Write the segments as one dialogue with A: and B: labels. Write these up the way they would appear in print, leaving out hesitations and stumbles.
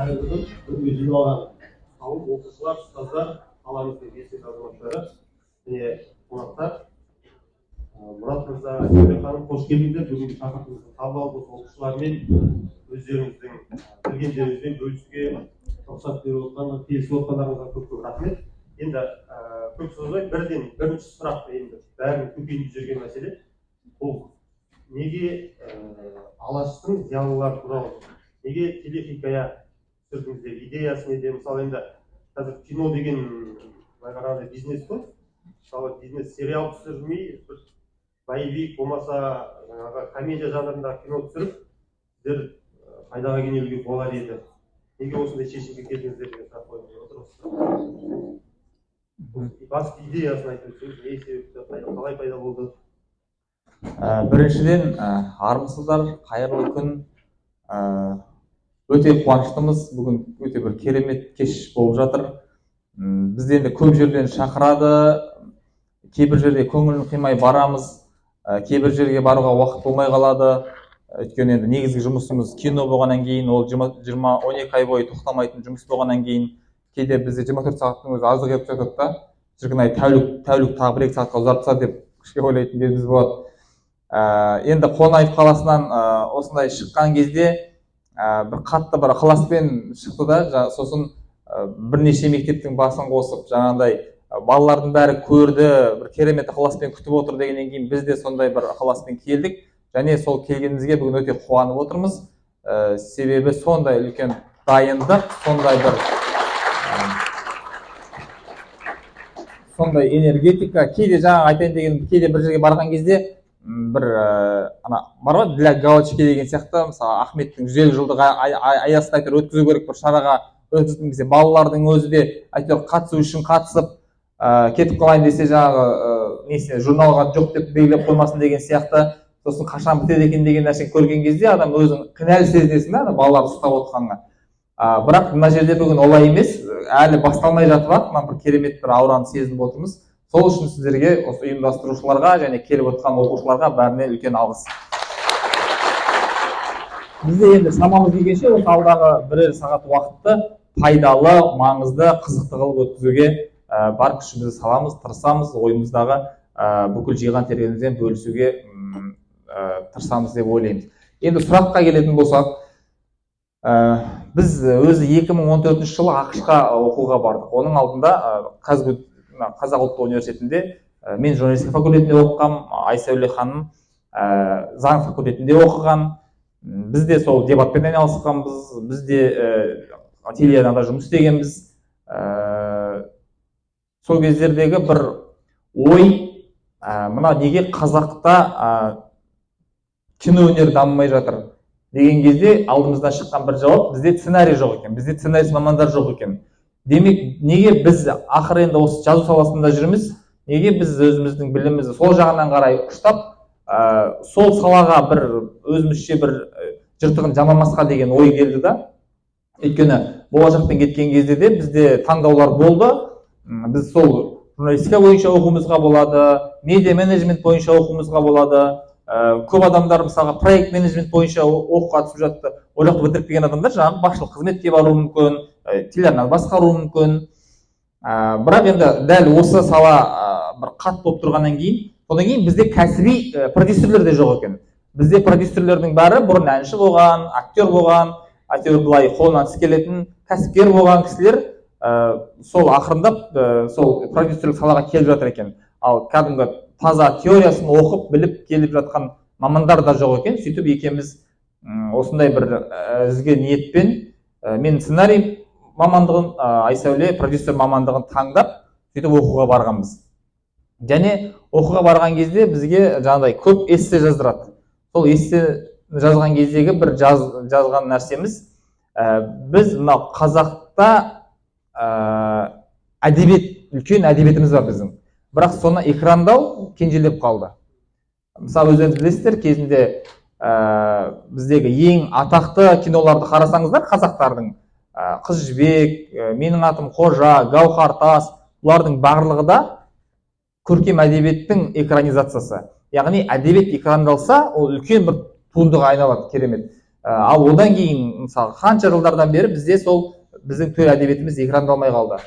A: Өзін алған ауыл оқушылар, ұстаздар, қаламыздың белсенді азаматтары және қонақтар, Мұрат мырза, Сәуле ханым, қош келдіңдер. Бүгінгі тақырыбымызды қабыл алып оқушылармен өздеріңіздің білгендеріңізбен бөлісуге рұқсат беріп отқан, келісіп отқандарыңызға көп рахмет. Енді көп созбай бірінші сұрақты енді бәрінің көкейінде жүрген мәселе бұл неге Алаштың зиялылары туралы, неге телехикая түсірдіңіздер, идеясы неде? Мысалы енді қазір кино деген қарағанда бизнес қой. Мысалы бизнес сериал түсірмей, боевик болмаса комедия жанрындағы кино түсіріп, сіздер пайдаға кенелуге болар еді. Неге осындай шешімге келдіңіздер деген сұрақ қойып отырсыз. Басты идеясын айтып өтсеңіз, не себепті, қалай пайда болды?
B: Біріншіден, армысыздар, қайырлы күн. Өте қуаныштымыз. Бүгін өте бір керемет кеш болып жатыр. Бізді енді көп жерден шақырады. Кейбір жерде көңілін қимай барамыз. Кейбір жерге баруға уақыт болмай қалады. Өйткені енді негізгі жұмысымыз кино болғаннан кейін, ол 12 ай бойы тоқтамайтын жұмыс болғаннан кейін, кейде бізде 24 сағаттың өзі аздық етіп жатады да. Шіркін ай тәулік тағы 1-2 сағатқа ұзартса деп кішке ойлайтын кезіміз болады. Енді Қонаев қаласынан осындай шыққан кезде бір қатты бір ықыласпен шықты да, сосын бірнеше мектептің басын қосып, жаңағындай балалардың бәрі көрді, бір керемет ықыласпен күтіп отыр дегеннен кейін біз де сондай бір ықыласпен келдік. Және сол келгенімізге бүгін өте қуанып отырмыз. Себебі сондай үлкен дайындық, сондай энергетика. Кейде жаңа айтайын деген, кейде бір жерге барған кезде бір бар ғой, для галочки деген сияқты, мысалы Ахметтің 150 жылдығы аясында әйтеуір өткізу керек бір шараға өткізген кезде балалардың өзі де әйтеуір қатысу үшін қатысып, кетіп қалайын десе жаңағы журналға жоқ деп белгілеп қоймасын деген сияқты. Сосын қашан бітеді екен деген нәрсені көрген кезде адам өзін кінәлі сезінесің да, балаларды ұстап отқанға. Бірақ мына жерде бүгін олай емес, әлі басталмай жатып ақ, бір керемет бір аураны сезініп отырмыз. Сол үшін сіздерге, осы ұйымдастырушыларға және келіп отқан оқушыларға бәріне үлкен алғыс. Бізде енді шамамыз келгенше осы алдағы бірер сағат уақытты пайдалы, маңызды, қызықты қылып өткізуге бар күшімізді саламыз, тырысамыз, ойымыздағы бүкіл жиған тергенімізден бөлісуге тырысамыз деп ойлаймыз. Енді сұраққа келетін болсақ, біз өзі 2014 жылы ақш-қа оқуға бардық. Оның алдында Қазақ ұлттық университетінде мен журналистика факультетінде оқығам, Айсәуле ханым заң факультетінде оқыған. Біз де сол дебатпен айналысқанбыз, біз де телеарнада жұмыс істегенбіз. Сол кездердегі бір ой, мына неге қазақта кино өнері дамымай жатыр деген кезде алдымыздан шыққан бір жауап: бізде сценарий жоқ екен, бізде сценарист мамандар жоқ екен. Демек, неге біз ақыры енді осы жазу саласында жүрміз, неге біз өзіміздің білімімізді сол жағынан қарай ұштап, сол салаға бір өзімізше бір жыртығын жамамасқа деген ой келді да. Өйткені болашақпен кеткен кезде де бізде таңдаулар болды. Біз сол журналистика бойынша оқуымызға болады, медиа менеджмент бойынша оқуымызға болады. Көп адамдар мысалға проект менеджмент бойынша оқуға түсіп жатты. Ол жақты бітіріп келген адамдар жаңағы басшылық қызметке баруы мүмкін, телеарнаны басқаруы мүмкін. Бірақ енді дәл осы сала бір қатты болып тұрғаннан кейін, содан кейін бізде кәсіби продюсерлер де жоқ екен. Бізде продюсерлердің бәрі бұрын әнші болған, актер болған, әйтеуір былай қолынан іс келетін кәсіпкер болған кісілер сол ақырындап сол продюсерлік салаға келіп жатыр екен. Ал кәдімгі таза теориясын оқып, біліп келіп жатқан мамандар да жоқ екен. Сөйтіп екеміз осындай бір ізгі ниетпен мен сценарий мамандығын, Айсәуле продюсер мамандығын таңдап, сөйтіп оқуға барғанбыз. Және оқуға барған кезде бізге жаңағыдай көп эссе жаздырады. Сол эссе жазған кездегі бір жазған нәрсеміз, біз мынау қазақта әдебиет, үлкен әдебиетіміз бар біздің. Бірақ соны экрандау кенжелеп қалды. Мысалы, өздеріңіз білесіздер, кезінде біздегі ең атақты киноларды қарасаңыздар, қазақтардың Қыз жібек, Менің атым Қожа, Гауһар тас, бұлардың барлығы да көркем әдебиеттің экранизациясы. Яғни әдебиет экрандалса, ол үлкен бір туындыға айналады, керемет. ал одан кейін мысалы қанша жылдардан бері бізде сол біздің төл әдебиетіміз экрандалмай қалды.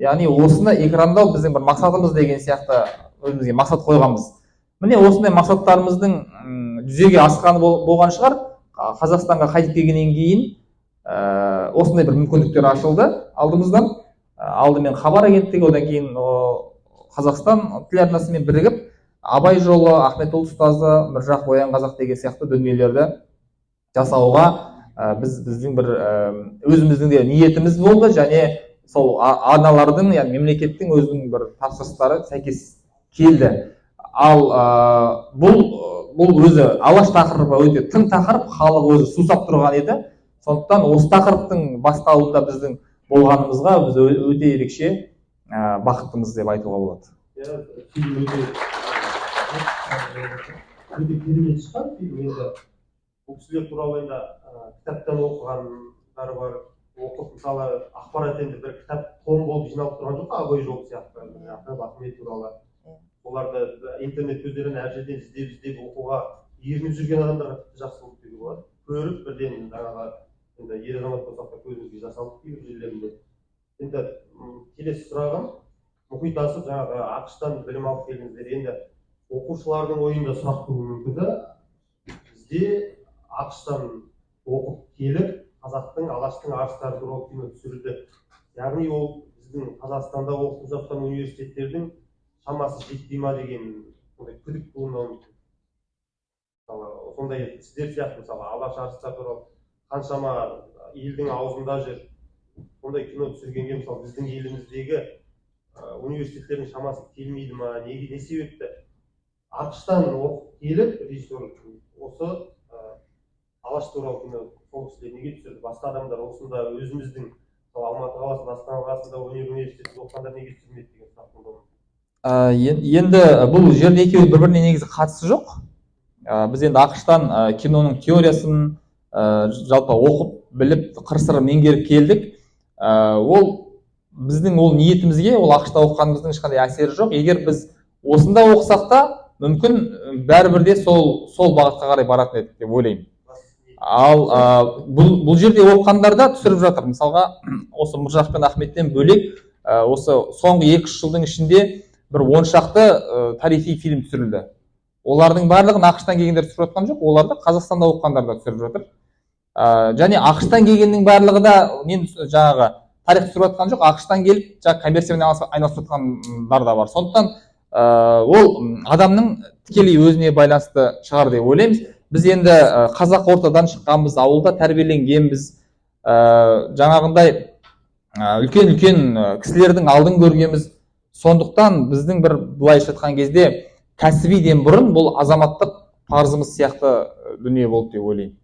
B: Яғни осыны экрандау біздің бір мақсатымыз деген сияқты өзімізге мақсат қойғанбыз. Міне осындай мақсаттарымыздың жүзеге асқаны болған шығар. Қазақстанға қайтып келгеннен кейін осындай бір мүмкіндіктер ашылды алдымыздан. Алдымен хабар агенттігі, одан кейін Қазақстан телеарнасымен бірігіп Абай жолы, Ахметұлы ұстазы, Міржақып Оян қазақ деген сияқты дүниелерді жасауға біздің бір өзіміздің де ниетіміз болды, және сол арналардың, яғни мемлекеттің өзінің бір тапсырыстары сәйкес келді. Ал бұл өзі алаш тақырыбы өте тың тақырып, халық өзі сусап тұрған еді. Сондықтан осы тақырыптың бастауында біздің болғанымызға біз өте ерекше бақыттымыз деп айтуға болады.
A: Өте керемет шыққан фильм. Енді бұл кісілер туралы енді кітаптан оқығандары бар, оқып мысалы ақпарат енді бір кітап том болып жиналып тұрған жоқ, Абай жолы сияқты, Ахмет туралы. Оларды интернет көздерін әр жерден іздеп оқуға ерініп жүрген адамдарға жақсы болып деуге болады. Көріп бірден жаңағы енді ер азамат болсақ та көзімізге жас алып кейбір жерлерінде. Енді келесі сұрағым, мұхит асып жаңағы ақш-тан білім алып келдіңіздер. Енді оқушылардың ойында сұрақ тууы мүмкін. Бізде ақш-тан оқып келіп, қазақтың алаштың арыстары туралы кино түсірілді. Яғни ол біздің Қазақстанда оқып жатқан университеттердің шамасы жетпей ма деген күдік туындауы мүмкін. Мысалы, сондай сіздер сияқты мысалы алаш арыстары туралы қаншама елдің аузында жүр. Сондай кино түсіргенге мысалы біздің еліміздегі университеттердің шамасы келмейді ма? Не себепті? ақш-тан оқып келіп режиссер осы алаш туралы кино сол кісілер неге түсірді? Басқа адамдар осында өзіміздің Алматы қаласында, Астана қаласында өнер университетінде оқығандар неге түсірмеді деген сұрақ туындауы.
B: Енді бұл жерде екеуі бір-біріне негізі қатысы жоқ. Біз енді ақш-тан киноның теориясын жалпы оқып біліп қыр-сырын меңгеріп келдік. Ол біздің ол ниетімізге, ол ақш-та оқығанымыздың ешқандай әсері жоқ. Егер біз осында оқысақ та мүмкін бәрібір де сол бағытқа қарай баратын едік деп ойлаймын. Ал бұл жерде оқығандарда түсіріп жатыр. Мысалға осы Міржақып пен Ахметтен бөлек осы соңғы 2-3 жылдың ішінде бір 10 шақты тарихи фильм түсірілді. Олардың барлығын ақш-тан келгендер түсіріп жатқан жоқ, оларды Қазақстанда оқығандар да түсіріп жатыр. Және ақш-тан келгеннің барлығы да мен жаңағы тарих түсіріп жатқан жоқ, ақш-тан келіп жаңағы коммерциямен айналысып жатқандар да бар. Сондықтан ол адамның тікелей өзіне байланысты шығар деп ойлаймыз. Біз енді қазақ ортадан шыққанбыз, ауылда тәрбиеленгенбіз, жаңағындай үлкен кісілердің алдын көргенбіз. Сондықтан біздің бір былайша айтқан кезде кәсібиден бұрын бұл азаматтық парызымыз сияқты дүние болды деп ойлаймын.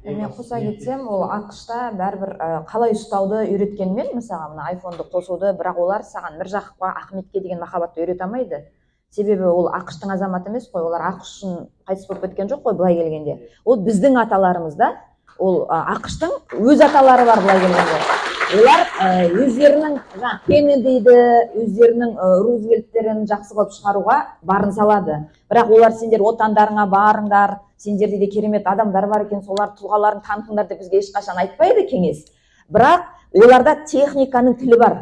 C: Мен қоса кетсем, ол ақш-та бәрібір қалай ұстауды үйреткенмен, мысалы мына айфонды қосуды, бірақ олар саған Міржақыпқа, Ахметке деген махаббатты үйрете алмайды. Себебі ол ақш-тың азаматы емес қой, олар ақш үшін қайтыс болып кеткен жоқ қой былай келгенде. Ол біздің аталарымыз да, ол ақш-тың өз аталары бар былай келгенде. Олар өздерінің Кеннедиді, өздерінің Рузвельттерін жақсы қылып шығаруға барын салады. Бірақ олар сендер отандарыңа барыңдар, сендерде де керемет адамдар бар екен, солар тұлғаларын танытыңдар деп бізге ешқашан айтпайды кеңес. Бірақ оларда техниканың тілі бар.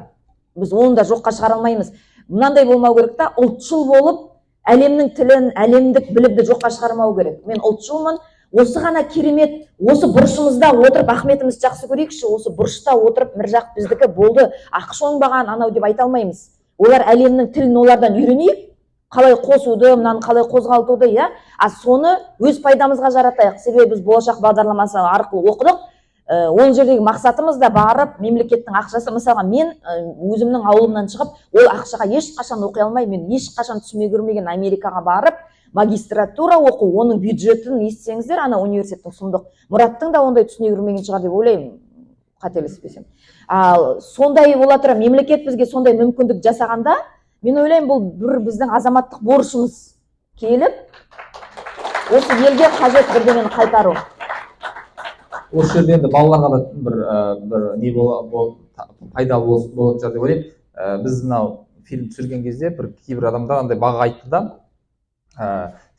C: Біз оны да жоққа шығара алмаймыз. Мынандай болмау керек та, ұлтшыл болып, әлемнің тілін, әлемдік білімді жоққа шығармау керек. Мен ұлтшылмын, осы ғана керемет, осы бұрышымызда отырып Ахметіміз жақсы көрейікші, осы бұрышта отырып Міржақып біздікі болды, ақш оңбаған анау деп айта алмаймыз. Олар әлемнің тілін олардан үйренейік, қалай қосуды, мынаны қалай қозғалтуды, соны өз пайдамызға жаратайық. Себебі біз болашақ бағдарламасы арқылы оқыдық. Ол жердегі мақсатымыз да барып мемлекеттің ақшасы, мысалға мен өзімнің ауылымнан шығып ол ақшаға ешқашан оқи алмай, мен ешқашан түсіме көрмеген Америкаға барып магистратура оқу, оның бюджетін естісеңіздер, ана университеттің сұмдық. Мұраттың да ондай түсіне көрмеген шығар деп ойлаймын, қателеспесем. Сондай бола тұра мемлекет бізге сондай мүмкіндік жасағанда, мен ойлаймын бұл бір біздің азаматтық борышымыз келіп осы елге қажет бірдеңені қайтару.
B: Осы жерде енді балаларға да бір не пайдалы болады деп ойлаймын. Біз мынау фильм түсірген кезде бір кейбір адамдар андай баға айтты да,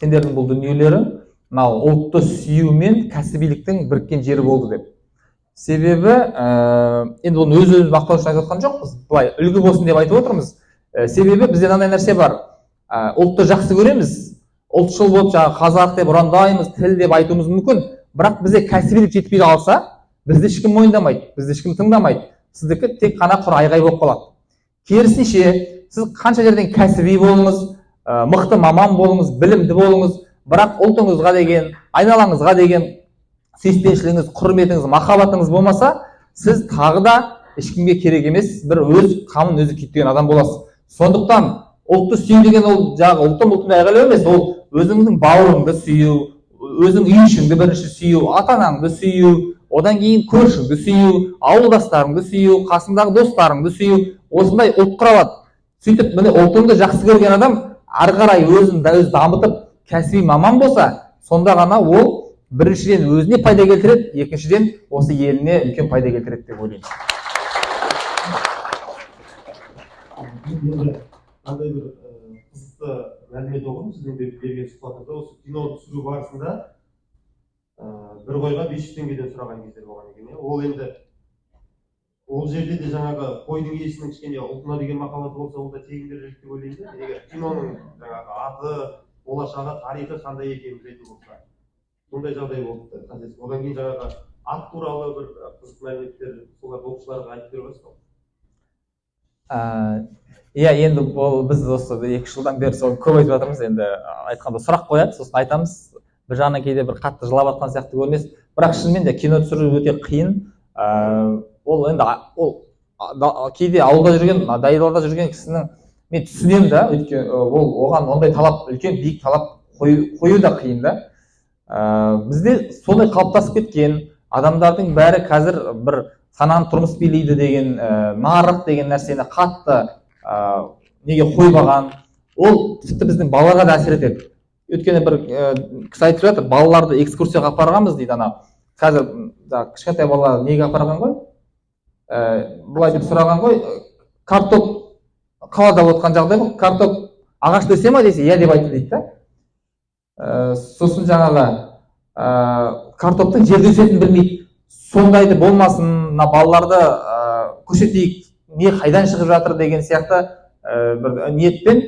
B: сендердің бұл дүниелерің мынау ұлтты сүю мен кәсібиліктің біріккен жері болды деп. Себебі енді оны өз мақтау үшін айтып отқан жоқпыз, былай үлгі болсын деп айтып отырмыз. Себебі бізде мынандай нәрсе бар, ұлтты жақсы көреміз, ұлтшыл болып жаңағы қазақ деп ұрандаймыз, тіл деп айтуымыз мүмкін, бірақ бізде кәсібилік жетпей қалса, бізді ешкім мойындамайды, бізді ешкім тыңдамайды, сіздікі тек қана құр айғай болып қалады. Керісінше, сіз қанша жерден кәсіби болыңыз, мықты маман болыңыз, білімді болыңыз, бірақ ұлтыңызға деген, айналаңызға деген сүйіспеншілігіңіз, құрметіңіз, махаббатыңыз болмаса, сіз тағы да ешкімге керек емес, бір өз қамын өзі күйттеген адам боласыз. Сондықтан ұлтты сүю деген ол жаңағы ұлтым айғайлау емес, ол өзіңнің бауырыңды сүю, өзің үй ішіңді бірінші сүю, ата-анаңды сүю, одан кейін көршіңді сүю, ауылдастарыңды сүю, қасыңдағы достарыңды сүю, осындай ұлт құралады. Сөйтіп, міне ұлтыңды жақсы көрген адам ары қарай өзін дамытып, кәсіби маман болса, сонда ғана ол біріншіден өзіне пайда келтіреді, екіншіден осы еліне үлкен пайда келтіреді деп ойлаймын.
A: Енді қандай бір қызықты мәлімет оқыдым сіздің берген сұхбатыңызда, осы кино түсіру барысында бір қойға 500 теңгеден сұраған кездер болған екен. Ол енді ол жерде де жаңағы қойдың иесінің кішкене ұлтына деген махаббаты болса, ол да тегін беріледі деп ойлаймын. Егер киноның жаңағы аты, болашағы, тарихы қандай екенін білетін болса, сондай жағдай болды. Одан кейін жаңағы ат туралы бір қызық мәліметтер солар оқушыларға айтып бере аласыз ба?
B: Иә, енді біз осы 2 жылдан бері сол көп айтып жатырмыз. Енді айтқанда сұрақ қояды, сосын айтамыз. Бір жағынан кейде бір қатты жылап жатқан сияқты көрінесіз. Бірақ шынымен де кино түсіру өте қиын. Ол енді кейде ауылда жүрген, дайырларда жүрген кісінің мен түсінемін да, өйткені ол оған ондай талап, үлкен биік талап қою да қиын да. Бізде сондай қалыптасып кеткен, адамдардың бәрі қазір бір сананы тұрмыс билейді деген, нарық деген нәрсені қатты неге қойбаған, ол тіпті біздің балаларға да әсер етеді. Өйткені бір кісі айтып жатыр, балаларды экскурсияға апарғанбыз дейді, ана қазір кішкентай балалар неге апарған ғой, бұлай деп сұраған ғой, картоп қалада отқан жағдай ғой, картоп ағаш өсе ма десе, иә деп айтты дейді да. Сосын жаңағы картоптың жерде өсетінін білмейді. Сондайды болмасын, балаларды көрсетейік, не қайдан шығып жатыр деген сияқты бір ниетпен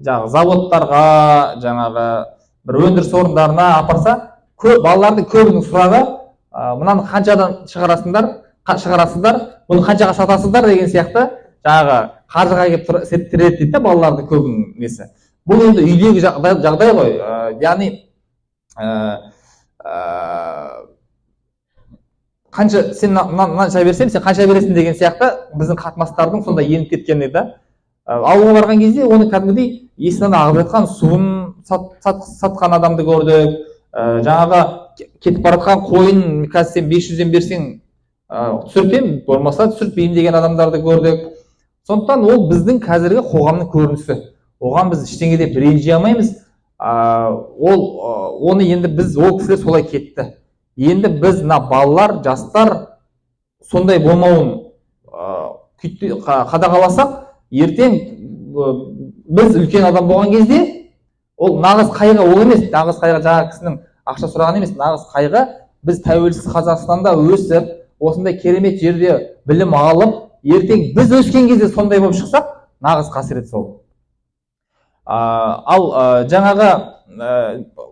B: жаңағы заводтарға, жаңағы бір өндіріс орындарына апарса, балалардың көбінің сұрағы мынаны қаншадан шығарасыздар, бұны қаншаға сатасыздар деген сияқты жаңағы қаржыға келіп тіреледі дейді да балалардың көбінің несі. Бұл енді үйдегі жағдай ғой, яғни қанша сен мынанша берсем, сен қанша бересің деген сияқты біздің қатынастардың сонда еніп кеткені да. Ауылға барған кезде оны кәдімгідей есінен ағып жатқан суын сатқан адамды көрдік. Жаңағы кетіп бара жатқан қойын қазір сен 500-ден берсең түсіртем, болмаса түсіртпеймін деген адамдарды көрдік. Сондықтан ол біздің қазіргі қоғамның көрінісі. Оған біз ештеңе деп ренжи алмаймыз. Оны енді біз ол кісілер солай кетті. Енді біз балалар, жастар сондай болмауын қадағаласақ, ертең біз үлкен адам болған кезде ол нағыз қайғы ол емес, нағыз қайғы жаңағы кісінің ақша сұраған емес, нағыз қайғы біз тәуелсіз Қазақстанда өсіп, осындай керемет жерде білім алып, ертең біз өскен кезде сондай болып шықсақ, нағыз қасірет сол. Ал жаңағы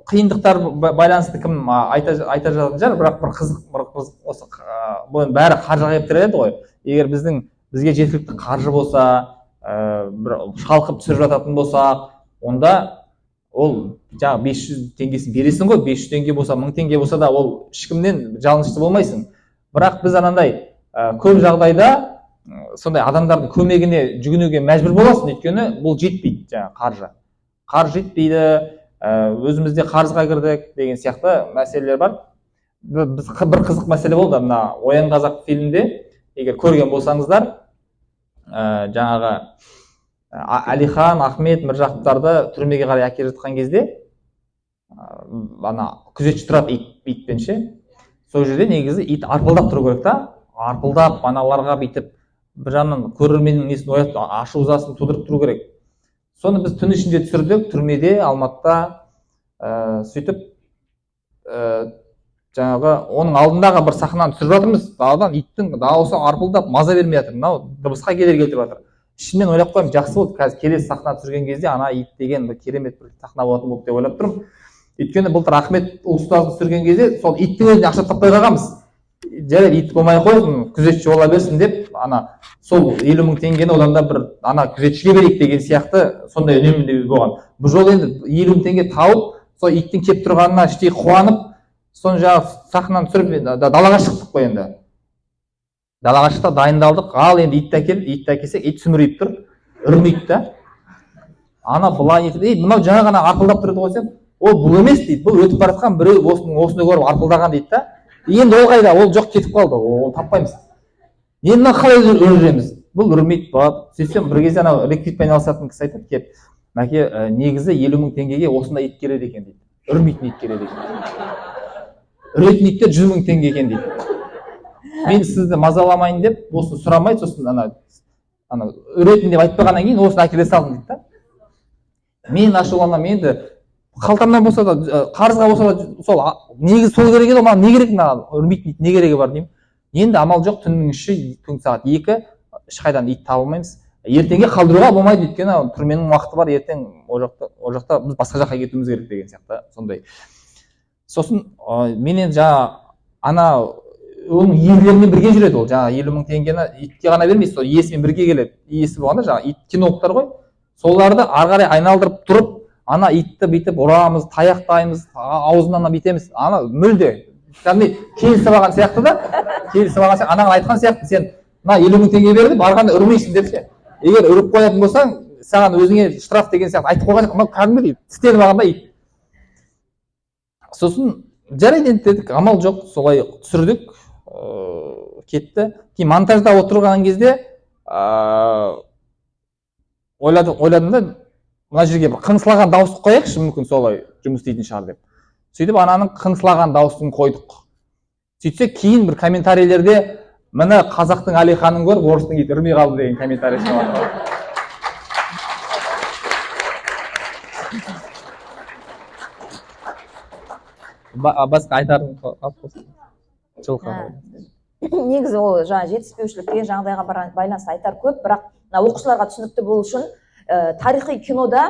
B: қиындықтар байланысты кім айта жататын шығар, бірақ бір қызық осы бұның бәрі қаржыға келіп тіреледі ғой. Егер бізге жеткілікті қаржы болса, бір шалқып түсіріп жататын болсақ, онда ол жаңағы 500 теңгесін бересің ғой, 500 теңге болса, 1000 теңге болса да ол ешкімнен жалынышты болмайсың. Бірақ біз анандай көп жағдайда сондай адамдардың көмегіне жүгінуге мәжбүр боласың, өйткені бұл жетпейді, жаңағы қаржы. Қаржы жетпейді, өзімізде қарызға кірдік деген сияқты мәселелер бар. Бір қызық мәселе болды, мына Оян қазақ фильмінде, егер көрген болсаңыздар, жаңағы Әлихан, Ахмет, Міржақыптарды түрмеге қарай әкеліп жатқан кезде, ана күзетші тұрады итпен ше. Сол жерде негізі ит арпылдап тұру керек та, арпылдап аналарға бүйтіп бір жағынан көрерменнің несін оятып, ашу ызасын тудырып тұру керек. Соны біз түн ішінде түсірдік, түрмеде, Алматыда. Сөйтіп жаңағы оның алдындағы бір сахнаны түсіріп жатырмыз, даладан иттің дауысы арпылдап маза бермей жатыр, мынау дыбысқа кедергі келтіріп жатыр. Ішімнен ойлап қоямын, жақсы болды, қазір келесі сахна түсірген кезде ана ит деген бір керемет бір сахна болатын болды деп ойлап тұрмын. Өйткені былтыр Ахмет ұстазды түсірген кезде сол иттің өзіне ақша таппай қалғанбыз. Жарайды, ит болмай қойсын, күзетші бола берсін деп, ана сол 50 мың теңгені одан да бір ана күзетшіге берейік деген сияқты сондай үнемі болған. Бұл жолы енді 50 мың теңге тауып, сол иттің кеп тұрғанына іштей қуанып, соны жаңағы сахнаны түсіріп далаға шықтық қой енді. Далаға шықта дайындалдық, ал енді итті әкелсек, ит сүмірейіп тұр, үрмейді да. Ана былай етіп, мынау жаңа ғана арпылдап тұрды ғой сен. Ол бұл емес дейді, бұл өтіп бара жатқан біреу осыны көріп арпылдаған дейді да. Енді ол қайда, ол жоқ, кетіп қалды, ол таппаймыз. Енді қалай үржеміз? Бұл үрмейді болады. Сөйтсем бір кезде анау реквизитпен айналысатын кісі айтады, кеп, мәке, негізі 50 мың теңгеге осындай ит керек екен дейді. Үрмейтін ит керек екен. Үретін иттер 100 мың теңге екен дейді. Мен сізді мазаламайын деп, осыны сұрамай, сосын үретін деп айтпағаннан кейін осыны әкеле салдым дейді да. Мен ашуланам, енді қалтамнан болса да, қарызға болса да, сол негізі сол керек еді, маған не керек маған үрмейтін ит не керегі бар деймін. Енді амал жоқ, түннің іші түнгі сағат 2 ешқайдан ит табылмаймыз. Ертеңге қалдыруға болмайды, өйткені түрменің уақыты бар, ертең ол жақта біз басқа жаққа кетуіміз керек деген сияқты сондай. Сосын мен енді жаңа ана оның иелерімен бірге жүреді, ол жаңа 50 мың теңгені итке ғана бермейді, сол иесімен бірге келеді. Иесі болғанда жаңа ит кинологтар ғой, соларды ары қарай айналдырып тұрып, ана итті бүйтіп ұрамыз, таяқтаймыз, аузынан бүйтеміз. Ана мүлде кәдімгі келісіп алған сияқты да, анаған айтқан сияқты, сен мына 50 мың теңге берді, барғанда үрмейсің деп ше. Егер үріп қоятын болсаң, саған өзіңе штраф деген сияқты айтып қойған, мынау кәдімгі дейді, тістеніп алғанда ит. Сосын жарайды енді дедік, амал жоқ, солай түсірдік, кетті. Кейін монтажда отырған кезде ойладым да, мына жерге бір қыңсылаған дауыс қояйықшы, мүмкін солай жұмыс істейтін шығар деп. Сөйтіп ананың қыңсылаған дауысын қойдық. Сөйтсек кейін бір комментарийлерде міне қазақтың Әлиханын көріп, орыстың ит үрмей қалды деген комментарий шығады. Басқа айтарым қалып болсын. Жылқы.
C: Негізі ол жаңа жетіспеушілікке, жағдайға байланысты айтар көп, бірақ оқушыларға түсінікті болу үшін тарихи кинода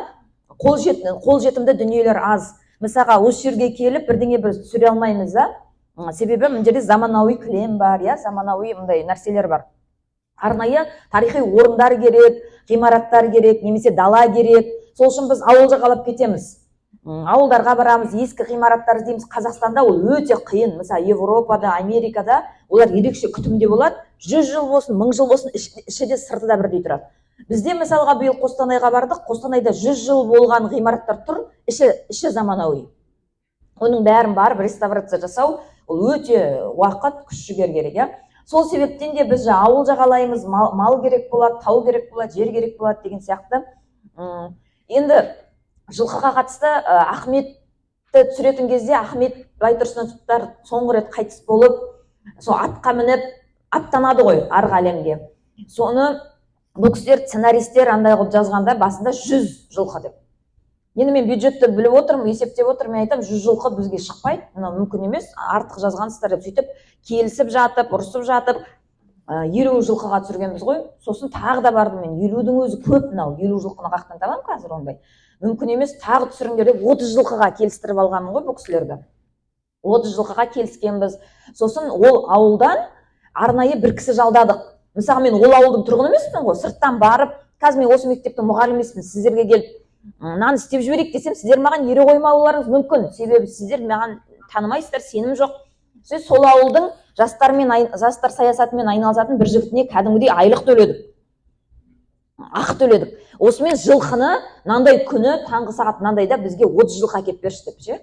C: қолжетімді дүниелер аз. Мысалға, осы жерге келіп бірдеңе бір түсіре алмаймыз да. Себебі мына жерде заманауи кілем бар, заманауи мындай нәрселер бар. Арнайы тарихи орындар керек, ғимараттар керек, немесе дала керек. Сол үшін біз ауылға қалап кетеміз. Ауылдарға барамыз, ескі ғимараттар іздейміз. Қазақстанда ол өте қиын. Мысалы, Европада, Америкада олар ерекше күтімде болады. 100 жыл болсын, 1000 жыл болсын, іші де сырты да бірдей тұрады. Бізде мысалға биыл Қостанайға бардық. Қостанайда 100 жыл болған ғимараттар тұр, іші заманауи. Оның бәрін барып реставрация жасау, ол өте уақыт, күш жігер керек. Сол себептен де біз ауыл жағалаймыз, мал керек болады, тау керек болады, жер керек болады деген сияқты. Енді жылқыға қатысты Ахметті түсіретін кезде Ахмет Байтұрсыновтар соңғы рет қайтыс болып, сол атқа мініп аттанады ғой арғы әлемге. Соны бұл кісілер сценаристер андай қылып жазғанда басында 100 жылқы деп. Енді мен бюджетті біліп отырмын, есептеп отырмын, мен айтам 100 жылқы бізге шықпайды, мүмкін емес, артық жазғансыздар деп сөйтіп келісіп жатып, ұрысып жатып 50 жылқыға түсіргенбіз ғой. Сосын тағы да бардым мен, 50-дің өзі көп, мынау 50 жылқыны қақтан табам қазір ондай. Мүмкін емес, тағы түсіріңдер деп 30 жылқыға келістіріп алғанмын ғой бұл кісілерді. 30 жылқыға келіскенбіз. Сосын ол ауылдан арнайы бір кісі жалдадық. Мысалы, мен ол ауылдың тұрғыны емеспін ғой, сырттан барып, қазір мен осы мектептің мұғалімімін, сіздерге келіп мынаны істеп жіберейік десем, сіздер маған ере қоймауларыңыз мүмкін. Себебі сіздер маған танымайсыздар, сенім жоқ. Сіз сол ауылдың жастар саясатымен айналысатын бір жігітіне кәдімгідей айлық төледік. Ақы төледік. Осымен жылқыны мынандай күні таңғы сағат мынандайда бізге 30 жылқы әкеліп берші деп ше.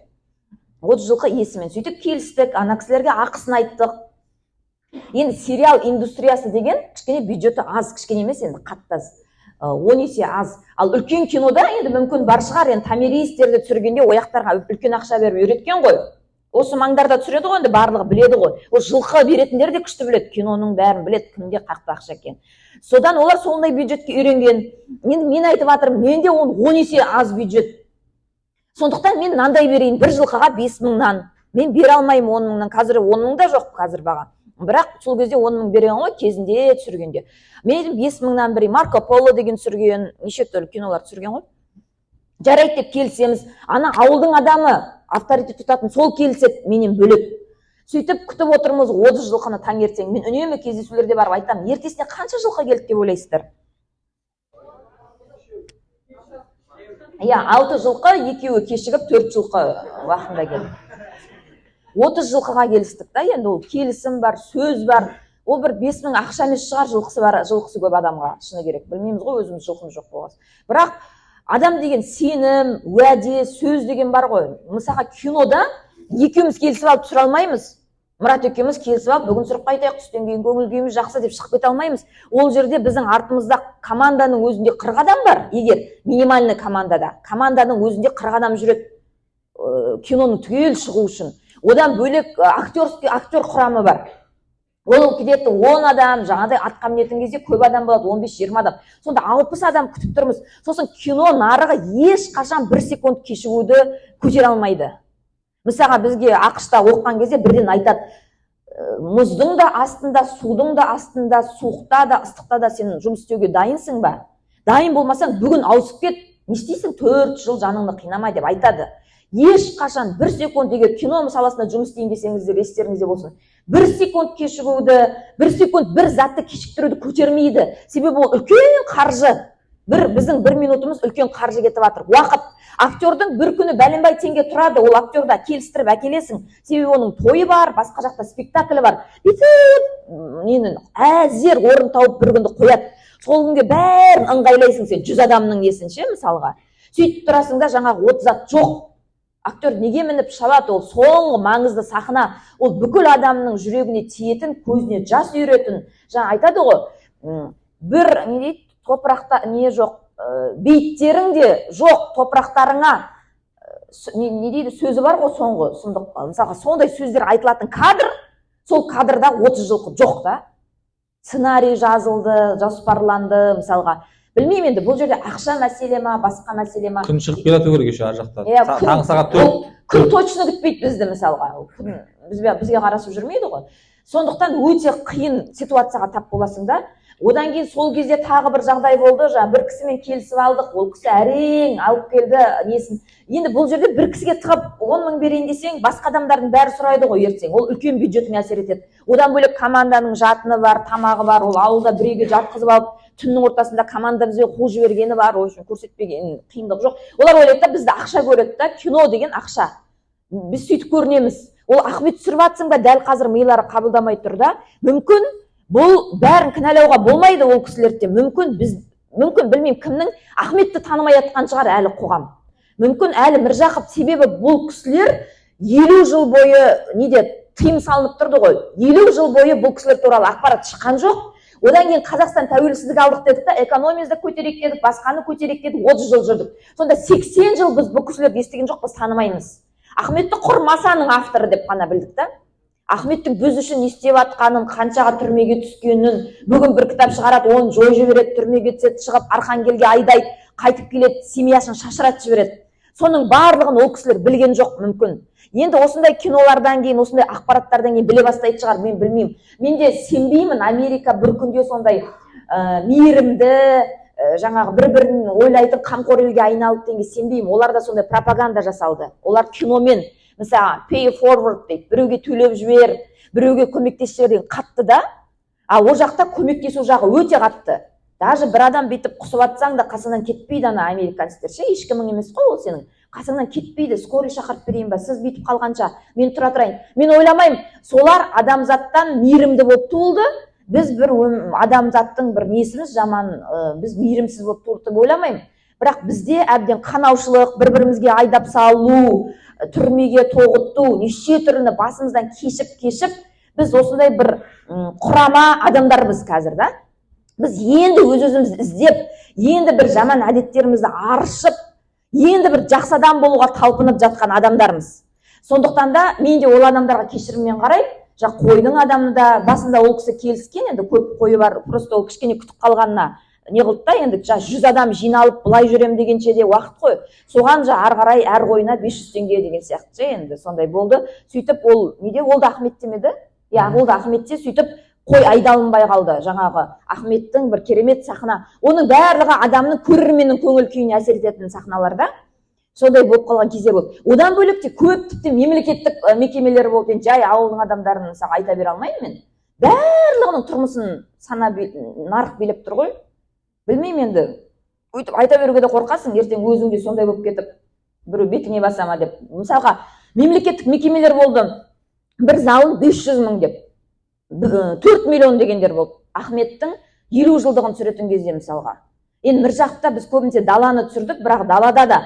C: 30 жылқы иесімен сөйтіп келістік, ана кісілерге ақысын айттық. Енді сериал индустриясы деген кішкене бюджеті аз, кішкене емес, енді қатты аз. 10 есе аз. Ал үлкен кинода енді мүмкін бар шығар, енді томиристерді түсіргенде ояқтарға үлкен ақша беріп үйреткен ғой. Осы маңдарда түсіреді ғой, енді барлығы біледі ғой. Ол жылқы беретіндер де күшті біледі, киноның бәрін біледі, кімге қақты ақша екен. Содан олар сондай бюджетке үйренген. Енді мен айтып жатырмын, менде 10 есе аз бюджет. Сондықтан мен мынандай берейін, бір жылқыға 5000-нан. мен бере алмаймын 10 мыңнан, қазір 10 мың да жоқ қазір баға, бірақ сол кезде 10 мың берген ғой кезінде түсіргенде. Мен 5 мыңнан берейін, Марко Поло деген түсірген, неше түрлі кинолар түсірген ғой. Жарайды деп келісеміз, ана ауылдың адамы авторитет тұтатын сол келіседі, менен бөлек. Сөйтіп күтіп отырмыз 30 жылқыны таңертең. Мен үнемі кездесулерде барып айтамын, ертесіне қанша жылқы келді деп ойлайсыздар? Иә, 6 жылқы, екеуі кешігіп 4 жылқы уақытында келді. 30 жылқыға келістік та, енді ол келісім бар, сөз бар. Ол бір 5 мың ақша емес шығар, жылқысы бар, жылқысы көп адамға, шыны керек. Білмейміз ғой, өзіміз жылқымыз жоқ болғас. Бірақ адам деген сенім, уәде, сөз деген бар ғой. Мысалға кинода екеуміз келісіп алып түсіре алмаймыз. Мұрат екеуміз келісіп алып, бүгін түсіріп қайтайық, түстен кейін көңіл күйіміз жақсы деп шығып кете алмаймыз. Ол жерде біздің артымызда команданың өзінде 40 адам бар. Егер минимальный команданың өзінде 40 адам жүреді киноның түгел шығу үшін. Одан бөлек актер құрамы бар. Ол где-то 10 адам, жаңағыдай атқа мінетін кезде көп адам болады, 15-20 адам. Сонда 60 адам күтіп тұрмыз. Сосын кино нарығы ешқашан 1 секунд кешігуді көтере алмайды. Мысалға бізге ақшта оқыған кезде бірден айтады, мұздың да астында, судың да астында, суықта да, ыстықта да сен жұмыс істеуге дайынсың ба? Дайын болмасаң бүгін ауысып кет, не істейсің, 4 жыл жаныңды қинамай деп айтады. Ешқашан 1 секунд, егер кино саласында жұмыс істейін десеңіздер, естеріңізде болсын, 1 секунд кешігуді, 1 секунд бір затты кешіктіруді көтермейді. Себебі ол үлкен қаржы. Біздің 1 минутымыз үлкен қаржы кетіп жатыр. Уақыт. Актердің бір күні бәленбай теңге тұрады, ол актерді келістіріп әкелесің. Себебі оның тойы бар, басқа жақта спектаклі бар. Бүйтіп әзер орын тауып бір күнді қояды. Сол күнге бәрін ыңғайлайсың сен 100 адамның несінше мысалға. Сөйтіп тұрасың да жаңағы 30 ат жоқ. Актер неге мініп шабады? Ол соңғы маңызды сахна. Ол бүкіл адамның жүрегіне тиетін, көзіне жас үйретін. Жаңа айтады ғой, бір не дейді, топырақта не жоқ, бейіттерің де жоқ, топырақтарыңа не дейді, сөзі бар ғой соңғы сұмдық. Мысалға сондай сөздер айтылатын кадр, сол кадрда 30 жылқы жоқ та. Сценарий жазылды, жоспарланды, мысалға. Білмеймін енді, бұл жерде ақша мәселе ма, басқа мәселе ма?
B: Күн шығып келату керек ар жақта. Таңғы сағат 4.
C: Күн точно күтпейді бізді мысалға. Бізге қарасып жүрмейді ғой. Сондықтан өте қиын ситуацияға тап боласың да. Одан кейін сол кезде тағы бір жағдай болды, бір кісімен келісіп алдық, ол кісі әрең алып келді несін. Енді бұл жерде бір кісіге тығып 10 мың берейін десең, басқа адамдардың бәрі сұрайды ғой ертең. Ол үлкен бюджетіне әсер етеді. Одан бөлек команданың жатыны бар, тамағы бар, ол ауылда біреуге жатқызып алып, түннің ортасында команда бізге қуып жібергені бар, ол үшін көрсетпеген қиындық жоқ. Олар ойлайды да, бізді ақша көреді да, кино деген ақша. Біз сөйтіп көрінеміз. Ол Ахмет түсіріп жатсың ба, дәл қазір милары қабылдамай тұр да. Мүмкін бұл бәрін кінәлауға болмайды ол кісілерде. Мүмкін білмеймін кімнің Ахметті танымай жатқан шығар әлі қоғам. Мүмкін әлі Міржақып, себебі бұл кісілер 50 жыл бойы неде тыйым салынып тұрды ғой. 50 жыл бойы бұл кісілер туралы ақпарат шыққан жоқ. Одан кейін Қазақстан тәуелсіздік алдық дедік та, экономияны көтерейік дедік, басқаны көтерейік дедік, 30 жыл жүрдік. Сонда 80 жыл біз бұл кісілерді естіген жоқпыз, танымаймыз. Ахметті құр масаның авторы деп қана білдік та. Ахметтің біз үшін не істеп жатқанын, қаншаға түрмеге түскенін, бүгін бір кітап шығарады, оны жойып жібереді, түрмеге түседі, шығып Архангелге айдайды, қайтып келеді, семьясын шашыратып жібереді. Соның барлығын ол кісілер білген жоқ мүмкін. Енді осындай кинолардан кейін, осындай ақпараттардан кейін біле бастайды шығар, мен білмеймін. Мен де сенбеймін, Америка бір күнде сондай мейірімді, жаңағы бір-бірін ойлайтын қамқор елге айналды деген сенбеймін. Оларда сондай пропаганда жасалды. Олар киномен, мысалы, pay forward дейді, біреуге төлеп жібер, біреуге көмектесіп жібер деген қатты да, ал ол жақта көмектесу жағы өте қатты. Даже бір адам бүйтіп құсып атсаң да қасыңнан кетпейді ана американецтер ше, ешкімің емес қой ол сенің. Қасыңнан кетпейді, скорый шақырып берейін ба, сіз бүйтіп қалғанша, мен тұра тұрайын. Мен ойламаймын, солар адамзаттан мейірімді болып туылды, біз бір адамзаттың бір несіміз жаман, біз мейірімсіз болып туылды деп ойламаймын. Бірақ бізде әбден қанаушылық, бір-бірімізге айдап салу, түрмеге тоғыту, неше түрлі басымыздан кешіп, біз осындай бір құрама адамдарбыз қазір да. Біз енді өз-өзімізді іздеп, енді бір жаман әдеттерімізді аршып, енді бір жақсы адам болуға талпынып жатқан адамдармыз. Сондықтан да мен де ол адамдарға кешіріммен қарай, қойдың адамы да басында ол кісі келіскен, енді көп қойы бар, просто ол кішкене күтіп қалғанына не қылды да енді 100 адам жиналып былай жүрем дегенше де уақыт қой. Соған ары қарай әр қойына 500 теңге деген сияқты енді сондай болды. Сөйтіп ол неде ол да Ахметте ме еді? Иә, ол да Ахметте. Сөйтіп қой айдалынбай қалды. Жаңағы Ахметтің бір керемет сахна. Оның барлығы адамның көрерменнің көңіл күйіне әсер ететін сахналарда. Сондай болып қалған кездер болды. Одан бөлек те көп тіпті мемлекеттік мекемелер болды. Енді жай ауылдың адамдарын саған айта бере алмаймын мен. Барлығының тұрмысын нарық билеп тұр ғой. Білмеймін енді. Өйтіп айта беруге де қорқасың, ертең өзің де сондай болып кетіп, біреу бетіңе басама деп. Мысалға, мемлекеттік мекемелер болды. Бір залын 500 мың деп. 4 миллион дегендер болды. Ахметтің 50 жылдығын түсіретін кезде мысалға. Енді Міржақыпта біз көбінесе даланы түсірдік, бірақ далада да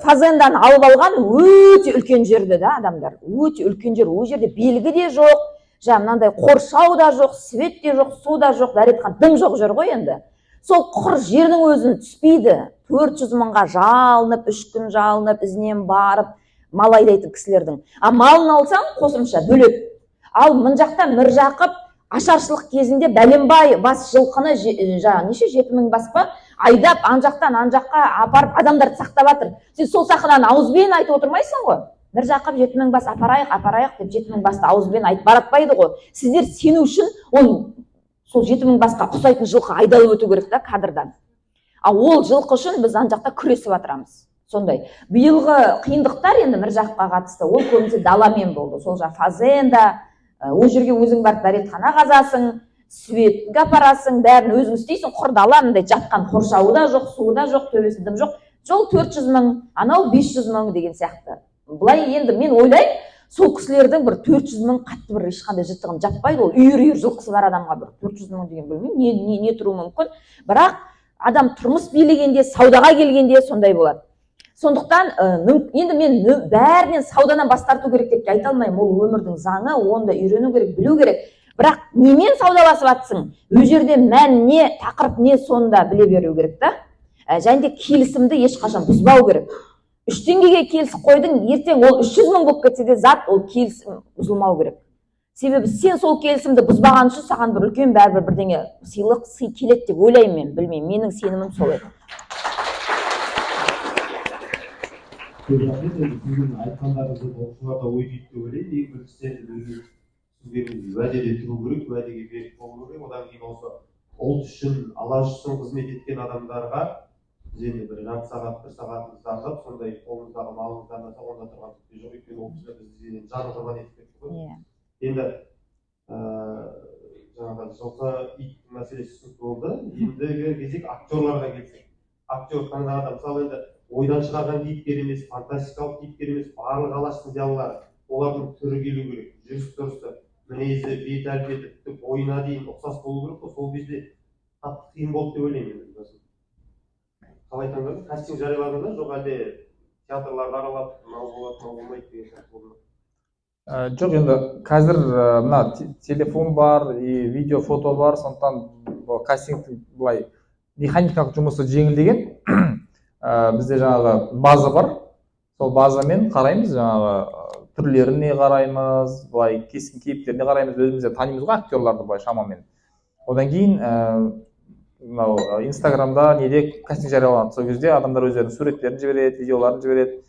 C: фазенданы алып алған өте үлкен жерді да адамдар. Өте үлкен жер, ол жерде белгі де жоқ, мынандай қоршау да жоқ, свет те жоқ, су да жоқ, дәретхан дым жоқ жер ғой енді. Сол құр жердің өзін түспейді. 400 мыңға жалынып, 3 күн жалынып, ізінен барып, мал айдайтын кісілердің. А малын алсаң қосымша бөлек. Ал мын жақта Міржақып ашаршылық кезінде бәленбай бас жылқыны неше 7000 бас па айдап ан жақтан ан жаққа апарып адамдарды сақтап жатыр. Сен сол сахнаны ауызбен айтып отырмайсың ғой. Міржақып 7000 бас апарайық деп 7000 басты ауызбен айтып баратпайды ғой. Сіздер сену үшін ол сол 7000 басқа құсайтын жылқы айдалып өту керек та кадрдан. Ал ол жылқы үшін біз ан жақта күресіп жатырамыз. Сондай. Биылғы қиындықтар енді Міржақыпқа қатысты. Ол көбінесе даламен болды. Сол жақ фазенда, ол жерге өзің барып дәретхана қазасың, светке апарасың, бәрін өзің істейсің, құр дала, мындай жатқан қоршауы да жоқ, суы да жоқ, төбесі дым жоқ. Жол 400 мың, анау 500 мың деген сияқты. Бұлай енді мен ойлаймын, сол кісілердің бір 400 мың қатты бір ешқандай жыртығын жаппайды, ол үйір жылқысы бар адамға бір 400 мың деген білмеймін, не тұруы мүмкін. Бірақ адам тұрмыс билегенде, саудаға келгенде сондай болады. Сондықтан енді мен бәрінен саудадан бас тарту керек деп айта алмаймын. Ол өмірдің заңы, оны да үйрену керек, білу керек. Бірақ немен саудаласып жатсың? Өз жерде мән не, тақырып не, соны да біле беру керек та. Және де келісімді ешқашан бұзбау керек. 3 теңгеге келісіп қойдың, ертең ол 300 мың болып кетсе де зат, ол келісім бұзылмау керек. Себебі сен сол келісімді бұзбаған үшін саған бір үлкен бәрібір бірдеңе сыйлық келеді деп ойлаймын мен, білмеймін. Менің сенімім солай.
A: Сіздің айтқандарыңызды оқушыларда ой дейді деп ойлаймын. Ең біріншіден сіздердің уәдеде тұру керек, уәдеге берік болу керек. Одан кейін осы ұлт үшін, алаш үшін қызмет еткен адамдарға біз енді бір жарты сағат, 1 сағатымызды арнап, сондай қолымыздағы малымызды арнаса, онда тұрған түкте жоқ. Өйткені ол кісілер бізді жаны құрбан етіп кетті ғой. Енді жаңағы жылқы ит мәселесі түсінікті болды. Ендігі кезек актерларға келсек. Актер таңдағанда мысалы енді ойдан шығарған кейіпкер емес, фантастикалық кейіпкер емес, барлық алаштың зиялылары, олардың түрі келу керек, жүріс-тұрысы, мінезі, бет әлпеті, бойына дейін ұқсас болу керек. Сол кезде қатты қиын болды деп ойлаймын. Қалай таңдадыңыз? Кастинг жарияладыңыз ба, жоқ әлде театрларды аралап, мынау болады, мынау болмайды деген сияқты болды ма?
B: Жоқ, енді қазір мына телефон бар, видео, фото бар, сондықтан кастинг былай механикалық жұмысы жеңілдеген. Бізде жаңағы база бар, сол базамен қараймыз, жаңағы түрлеріне қараймыз, былай кескін кейіптеріне қараймыз, өзімізде танимыз ғой актерларды былай шамамен. Одан кейін мынау Инстаграмда неде кастинг жарияланады, сол кезде адамдар өздерінің суреттерін жібереді, видеоларын жібереді.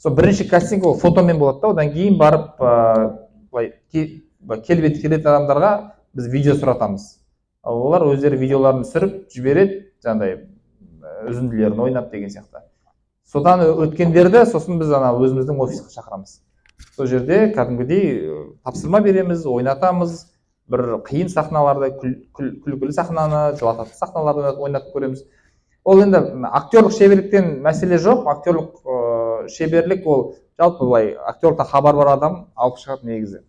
B: Сол бірінші кастинг ол фотомен болады да, одан кейін барып былай келбеті келетін адамдарға біз видео сұратамыз. Олар өздері видеоларын түсіріп жібереді, жаңағыдай үзінділерін ойнап деген сияқты. Содан өткендерді сосын біз өзіміздің офисқа шақырамыз. Сол жерде кәдімгідей тапсырма береміз, ойнатамыз, бір қиын сахналарды, күлкілі сахнаны, жылататын сахналарды ойнатып көреміз. Ол енді актерлік шеберліктен мәселе жоқ. Актерлік шеберлік ол жалпы былай актерліктен хабар бар адам алып шығады негізі.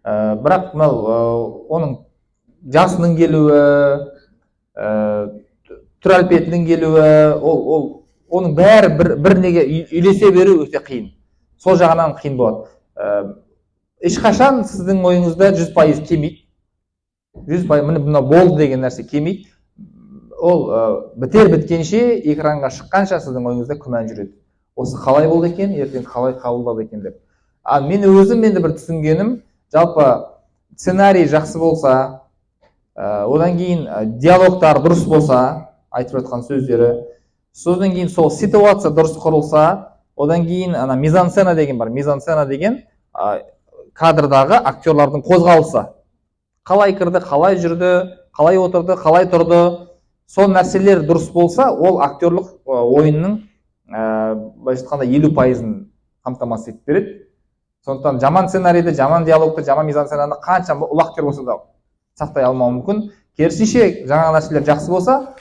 B: Бірақ оның жасының келуі, түр әлпетінің келуі, оның бәрі бір неге үйлесе беру өте қиын. Сол жағынан қиын болады. Ешқашан сіздің ойыңызда 100% келмейді. 100% мына болды деген нәрсе келмейді. Ол бітер біткенше, экранға шыққанша сіздің ойыңызда күмән жүреді. Осы қалай болды екен, ертең қалай қабылдады екен деп. Мен өзім енді бір түсінгенім, жалпы сценарий жақсы болса, одан кейін диалогтар дұрыс болса, айтып жатқан сөздері, содан кейін сол ситуация дұрыс құрылса, одан кейін ана мизансцена деген бар. Мизансцена деген кадрдағы актерлардың қозғалысы. Қалай кірді, қалай жүрді, қалай отырды, қалай тұрды, сол нәрселер дұрыс болса, ол актерлық ойынның былайша айтқанда 50%-ын қамтамасыз етіп береді. Сондықтан жаман сценарийді, жаман диалогты, жаман мизансценаны қанша ұлы актер болса да сақтай алмауы мүмкін. Керісінше жаңа нәрселер жақсы болса,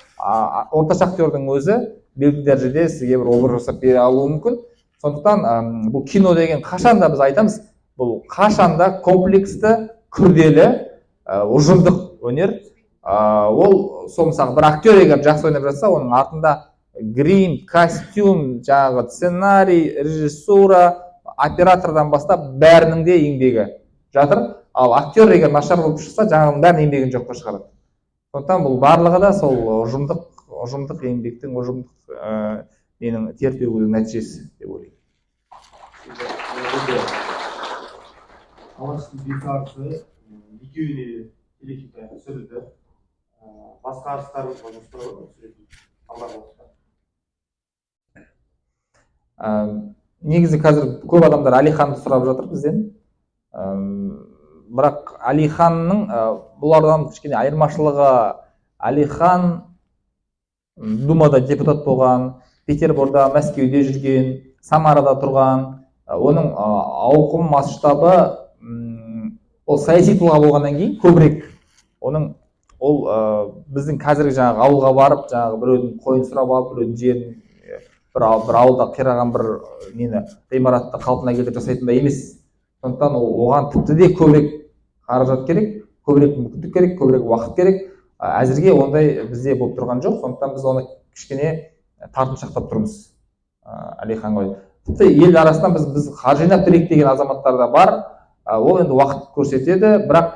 B: орташа актердің өзі белгілі дәрежеде сізге бір образ жасап бере алуы мүмкін. Сондықтан бұл кино деген қашанда біз айтамыз, бұл қашанда комплексті, күрделі, ұжымдық өнер. Ол сол мысалы бір актер егер жақсы ойнап жатса, оның артында грим, костюм, жаңағы сценарий, режиссура, оператордан бастап бәрінің де еңбегі жатыр. Ал актер егер нашар болып шықса, жаңағының бәрінің еңбегін жоққа шығарады. Сондықтан бұл барлығы да сол ұжымдық еңбектің, ұжымдық менің тер төгудің нәтижесі деп ойлаймын.
A: Алаштың бес арысы екеуіне телехикая түсірілді. Басқа арыстарымыз бар алдағы уақытта.
B: Негізі қазір көп адамдар Алиханды сұрап жатыр бізден. Бірақ Алиханның бұлардан кішкене айырмашылығы, Алихан Думада депутат болған, Петерборда, Мәскеуде жүрген, Самарада тұрған, оның ауқым масштабы ол саяси тұлға болғаннан кейін көбірек. Ол біздің қазіргі жаңағы ауылға барып, жаңағы біреудің қойын сұрап алып, біреудің жерін бір ауылда қираған бір ғимаратты қалпына келтіріп жасайтындай емес. Сондықтан оған тіпті де көбірек қаражат керек, көбірек мүмкіндік керек, көбірек уақыт керек. Әзірге ондай бізде болып тұрған жоқ. Сондықтан біз оны кішкене тартыншақтап тұрмыз Алиханға. Тіпті ел арасынан біз қаржы жинап берейік деген азаматтар да бар. Ол енді уақыт көрсетеді, бірақ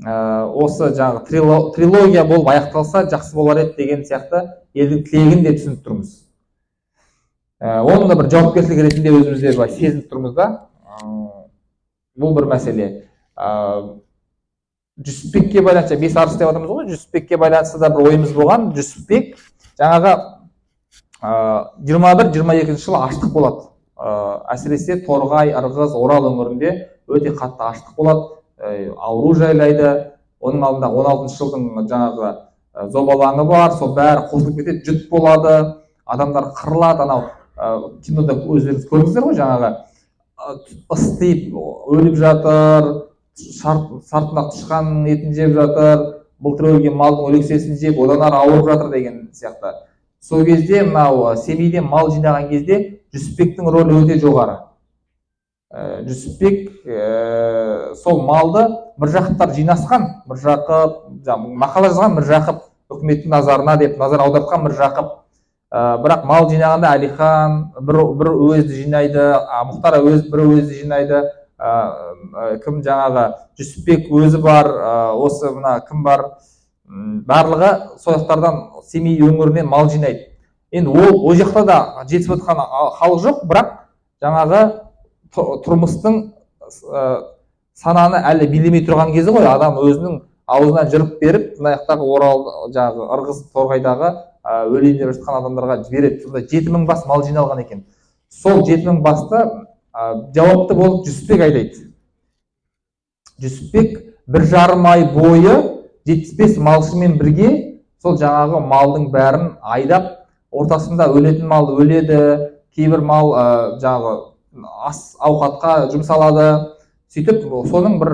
B: осы жаңағы трилогия болып аяқталса жақсы болар еді деген сияқты елдің тілегін де түсініп тұрмыз. Оның да бір жауапкершілік ретінде өзімізде сезініп тұрмыз да. Бұл бір мәселе. Жүсіпбекке байланысты, бес арыс деп атамыз ғой, Жүсіпбекке байланысты да бір ойымыз болған. Жүсіпбек жаңағы 21-22 жылы аштық болады. Әсіресе Торғай, Ырғыз, Орал өңірінде өте қатты аштық болады. Ауру жайлайды. Оның алдында 16 жылдың жаңағы зобалаңы бар, сол бәрі қосылып кетеді, жұт болады, адамдар қырылады. Анау кинода өздеріңіз көрдіңіздер ғой, жаңағы ыстиып өліп жатыр, сартына тышқанның етін жеп жатыр, былтыр өлген малдың өлексесін жеп, одан ары ауырып жатыр деген сияқты. Сол кезде мынау семейде мал жинаған кезде Жүсіпбектің рөлі өте жоғары. Жүсіпбек сол малды Міржақыптар жинасқан, мақала жазған Міржақып үкіметтің назарына деп назар аудартқан Міржақып. Бірақ мал жинағанда Алихан бір уезді жинайды, Мұхтар бір уезді жинайды, кім жаңағы Жүсіпбек өзі бар, осы мына кім бар, барлығы сояқтардан Семей өңірінен мал жинайды. Енді ол жақта да жетісіп отқан халық жоқ, бірақ жаңағы тұрмыстың сананы әлі билемей тұрған кезі ғой, адам өзінің аузынан жырып беріп, мына жақтағы Орал, жаңағы Ырғыз, Торғайдағы өлейіндеп жатқан адамдарға жібереді. Сонда 7000 бас мал жиналған екен. Сол 7000 басты жауапты болып Жүсіпбек айдайды. Жүсіпбек 1,5 ай бойы 75 малшымен бірге сол жаңағы малдың бәрін айдап, ортасында өлетін мал өледі, кейбір мал жаңағы ас ауқатқа жұмсалады. Сөйтіп соның бір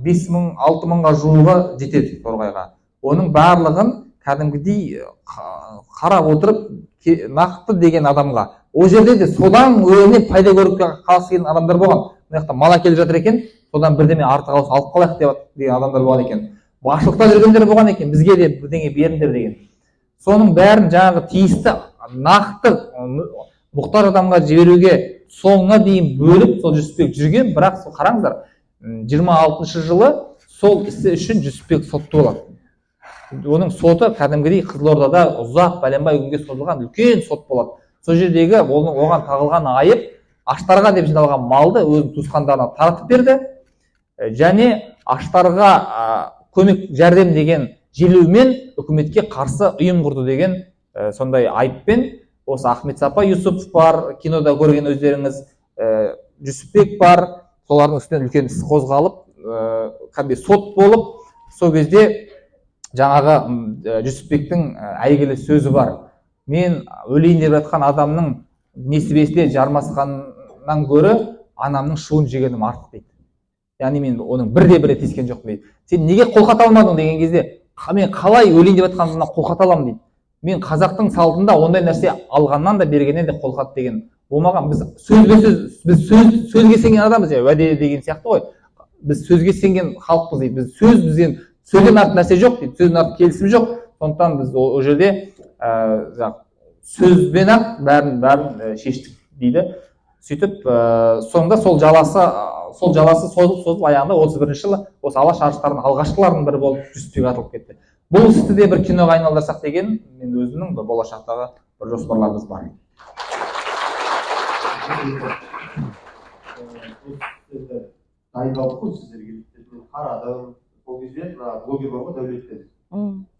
B: 5000-6000-ға жуығы жетеді Торғайға. Оның барлығын кәдімгідей қарап отырып нақты деген адамға. Ол жерде де содан өзіне пайда көріп қалғысы келген адамдар болған. Мына жақта мал әкеліп жатыр екен, содан бірдеме артық алып қалайық деген адамдар болған екен. Басшылықта жүргендер болған екен, бізге де бірдеңе беріңдер деген. Соның бәрін жаңағы тиісті, нақты мұқтаж адамға жіберуге соңына дейін бөліп сол Жүсіпбек жүрген. Бірақ сол қараңыздар, 26 жылы сол ісі үшін Жүсіпбек сотты болады. Оның соты кәдімгідей Қызылордада ұзақ бәленбай күнге созылған үлкен сот болады. Сол жердегі оған тағылған айып аштарға деп жиналған малды өзінің туысқандарына таратып берді. Және аштарға көмек жәрдем деген желеумен үкіметке қарсы ұйым құрды деген сондай айыппен осы Ахмет Сапа Юсупов бар, кинода көрген өздеріңіз, Жүсіпбек бар, солардың үстінен үлкен іс қозғалып, кәдімгі сот болып, сол кезде жаңағы Жүсіпбектің әйгілі сөзі бар. Мен өлейін деп жатқан адамның несібесіне жармасқаннан гөрі анамның шуын жегенім артық дейді. Яғни мен оның бірде-бірі тиіскен жоқпын дейді. Сен неге қолхат алмадың деген кезде, мен қалай өлейін деп жатқанымнан қолхат аламын дейді. Мен қазақтың салтында ондай нәрсе алғаннан да бергеннен де қолхат деген болмаған. Біз сөзге сенген адамбыз, уәде деген сияқты ғой. Біз сөзге сенген халықпыз дейді. Бізден сөзден артық нәрсе жоқ дейді. Сөзден артық келісім жоқ. Сондықтан біз ол жерде сөзбен ақ бәрін шештік дейді. Сөйтіп соңында сол жаласы созылып аяғында 31-ші жылы осы алаш арыстарының алғашқыларының бірі болып Жүсіпбек атылып кетті. Бұл істі де бір киноға айналдырсақ деген мен өзімнің бір болашақтағы бір жоспарларымыз бар.
A: Дайындалдық қой сіздерге. Қарадым, сол кезде блогер бар ғой, Дәулеттен.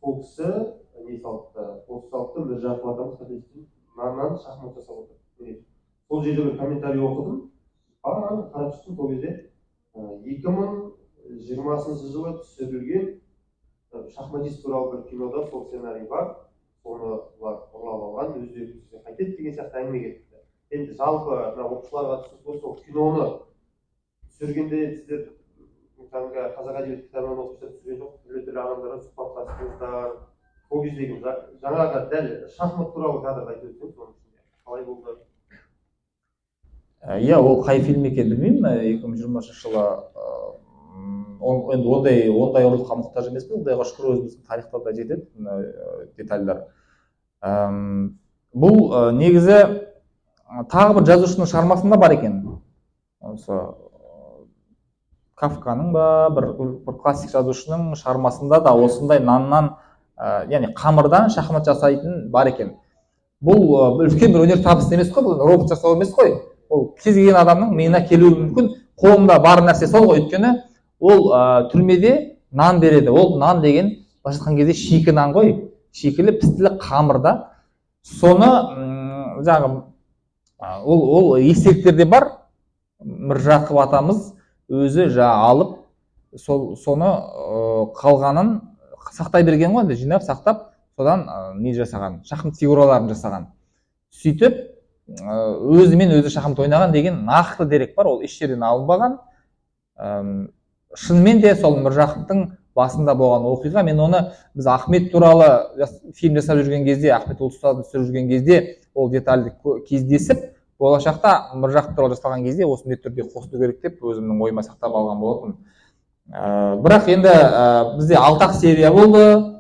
A: Сол кісі не салыпты, осы салыпты Міржақып атамыз қателеспесем наннан шахмат жасап отыр. Сол жерде бір комментарий оқыдым. Қарап шықтым, сол кезде 2020 жылы түсірілген шахматист туралы бір кинода сол сценарий бар. Соны ұрлап алған, өздері қайтеді деген сияқты әңгіме кетті. Енді жалпы оқушыларға түсіп сол киноны түсіргенде сіздер қазақ әдебиеті кітабынан оқушылар түсірген жоқ, түрлі адамдарға сұхбаттастыңыздар. Сол кездегі жаңағы дәл шахмат туралы кадрды айтып өтсеңіз, соның ішінде қалай болды?
B: Иә, ол қай фильм екенін білмеймін. 2020 жылы ондай ұрлыққа мұқтаж емеспін. Құдайға шүкір өзіміздің тарихта да жетеді детальдар. Бұл негізі тағы бір жазушының шығармасында бар екен. Осы Кафканың ба, бір классик жазушының шығармасында да осындай наннан, яғни қамырдан шахмат жасайтын бар екен. Бұл үлкен бір өнер табысы емес қой, бұл робот жасау емес қой. Ол кез келген адамның миына келуі мүмкін. Қолында бар нәрсе сол ғой, өйткені ол түрмеде нан береді. Ол нан деген былайша айтқан кезде шикі нан ғой, шикілі пістілі қамырда. Соны жаңағы ол естеліктерде бар. Міржақып атамыз өзі алып, соны қалғанын сақтай берген ғой, жинап сақтап, содан не жасаған, шахмат фигураларын жасаған. Сөйтіп өзімен өзі шахмат ойнаған деген нақты дерек бар, ол еш жерден алынбаған. Шынымен де сол Міржақыптың басында болған оқиға. Мен оны біз Ахмет туралы фильм жасап жүрген кезде, Ахмет Ұлыстазды түсіріп жүрген кезде ол детальді кездесіп, болашақта Міржақып туралы жасалған кезде осындай түрде қосу керек деп өзімнің ойыма сақтап алған болатын. Бірақ енді бізде 6 серия болды.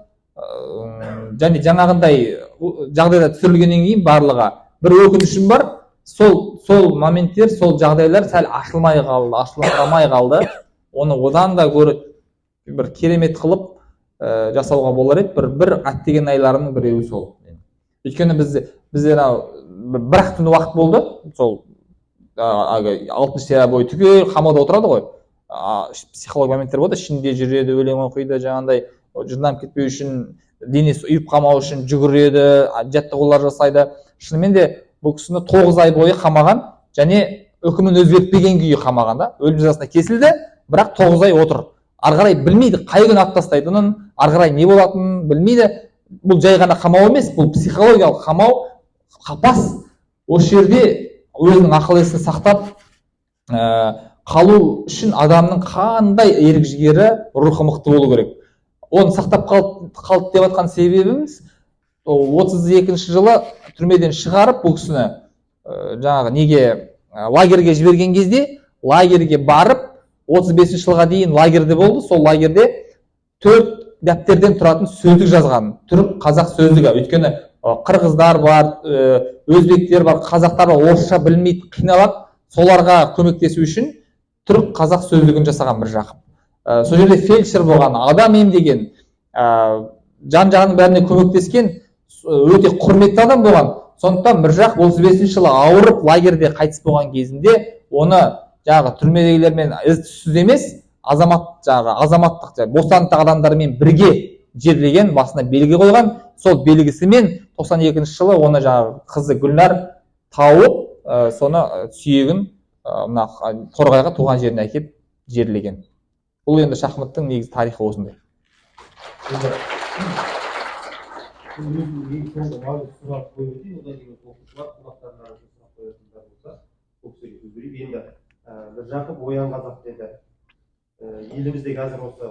B: Және жаңағындай жағдайда түсірілгеннен кейін барлығы бір өкінішім бар. Сол моменттер, сол жағдайлар сәл ашылмай қалды. Оны одан да көріп бір керемет қылып жасауға болар еді. Бір әттеген айларының біреуі сол. Өйткені бізде бір-ақ түн уақыт болды. Сол 6 серия бойы түгел қамауда отырады ғой. Психология моменттер болды, ішінде жүреді, өлең оқиды, жаңағындай жынданып кетпеу үшін, денесі ұйып қалмау үшін жүгіреді, жаттығулар жасайды. Шынымен де бұл кісіні 9 ай бойы қамаған, және үкімін өзгертпеген күйі қамаған да. Өлім жазасына кесілді, бірақ 9 ай отыр. Ары қарай білмейді қай күні алып тастайтынын, ары қарай не болатынын білмейді. Бұл жай ғана қамау емес, бұл психологиялық қамау, қапас. Осы жерде өзінің ақыл есін сақтап қалу үшін адамның қандай ерік жігері, рухы мықты болу керек. Оны сақтап қалды деп жатқан себебіміз 32-ші жылы түрмеден шығарып бұл кісіні жаңағы неге лагерге жіберген кезде, лагерге барып 35-ші жылға дейін лагерде болды. Сол лагерде 4 дәптерден тұратын сөздік жазған, түрік қазақ сөздігі. Өйткені қырғыздар бар, өзбектер бар, қазақтар бар, орысша білмейді, қиналады. Соларға көмектесу үшін түрік қазақ сөздігін жасаған Міржақып. Сол жерде фельдшер болған, адам емдеген, жан-жағының бәріне көмектескен өте құрметті адам болған. Сондықтан Міржақып 35-ші жылы ауырып лагерде қайтыс болған кезінде оны жаңағы түрмедегілермен із-түссіз емес, азаматтық бостандық адамдармен бірге жерлеген, басына белгі қойған. Сол белгісімен 92 жылы оны жаңағы қызы Гүлнар тауып, соны сүйегін мына Торғайға туған жеріне әкеп жерлеген. Бұл енді шахматтың негізі тарихы осындай.
A: Енді Міржақып оян қазақ деді. Елімізде қазір осы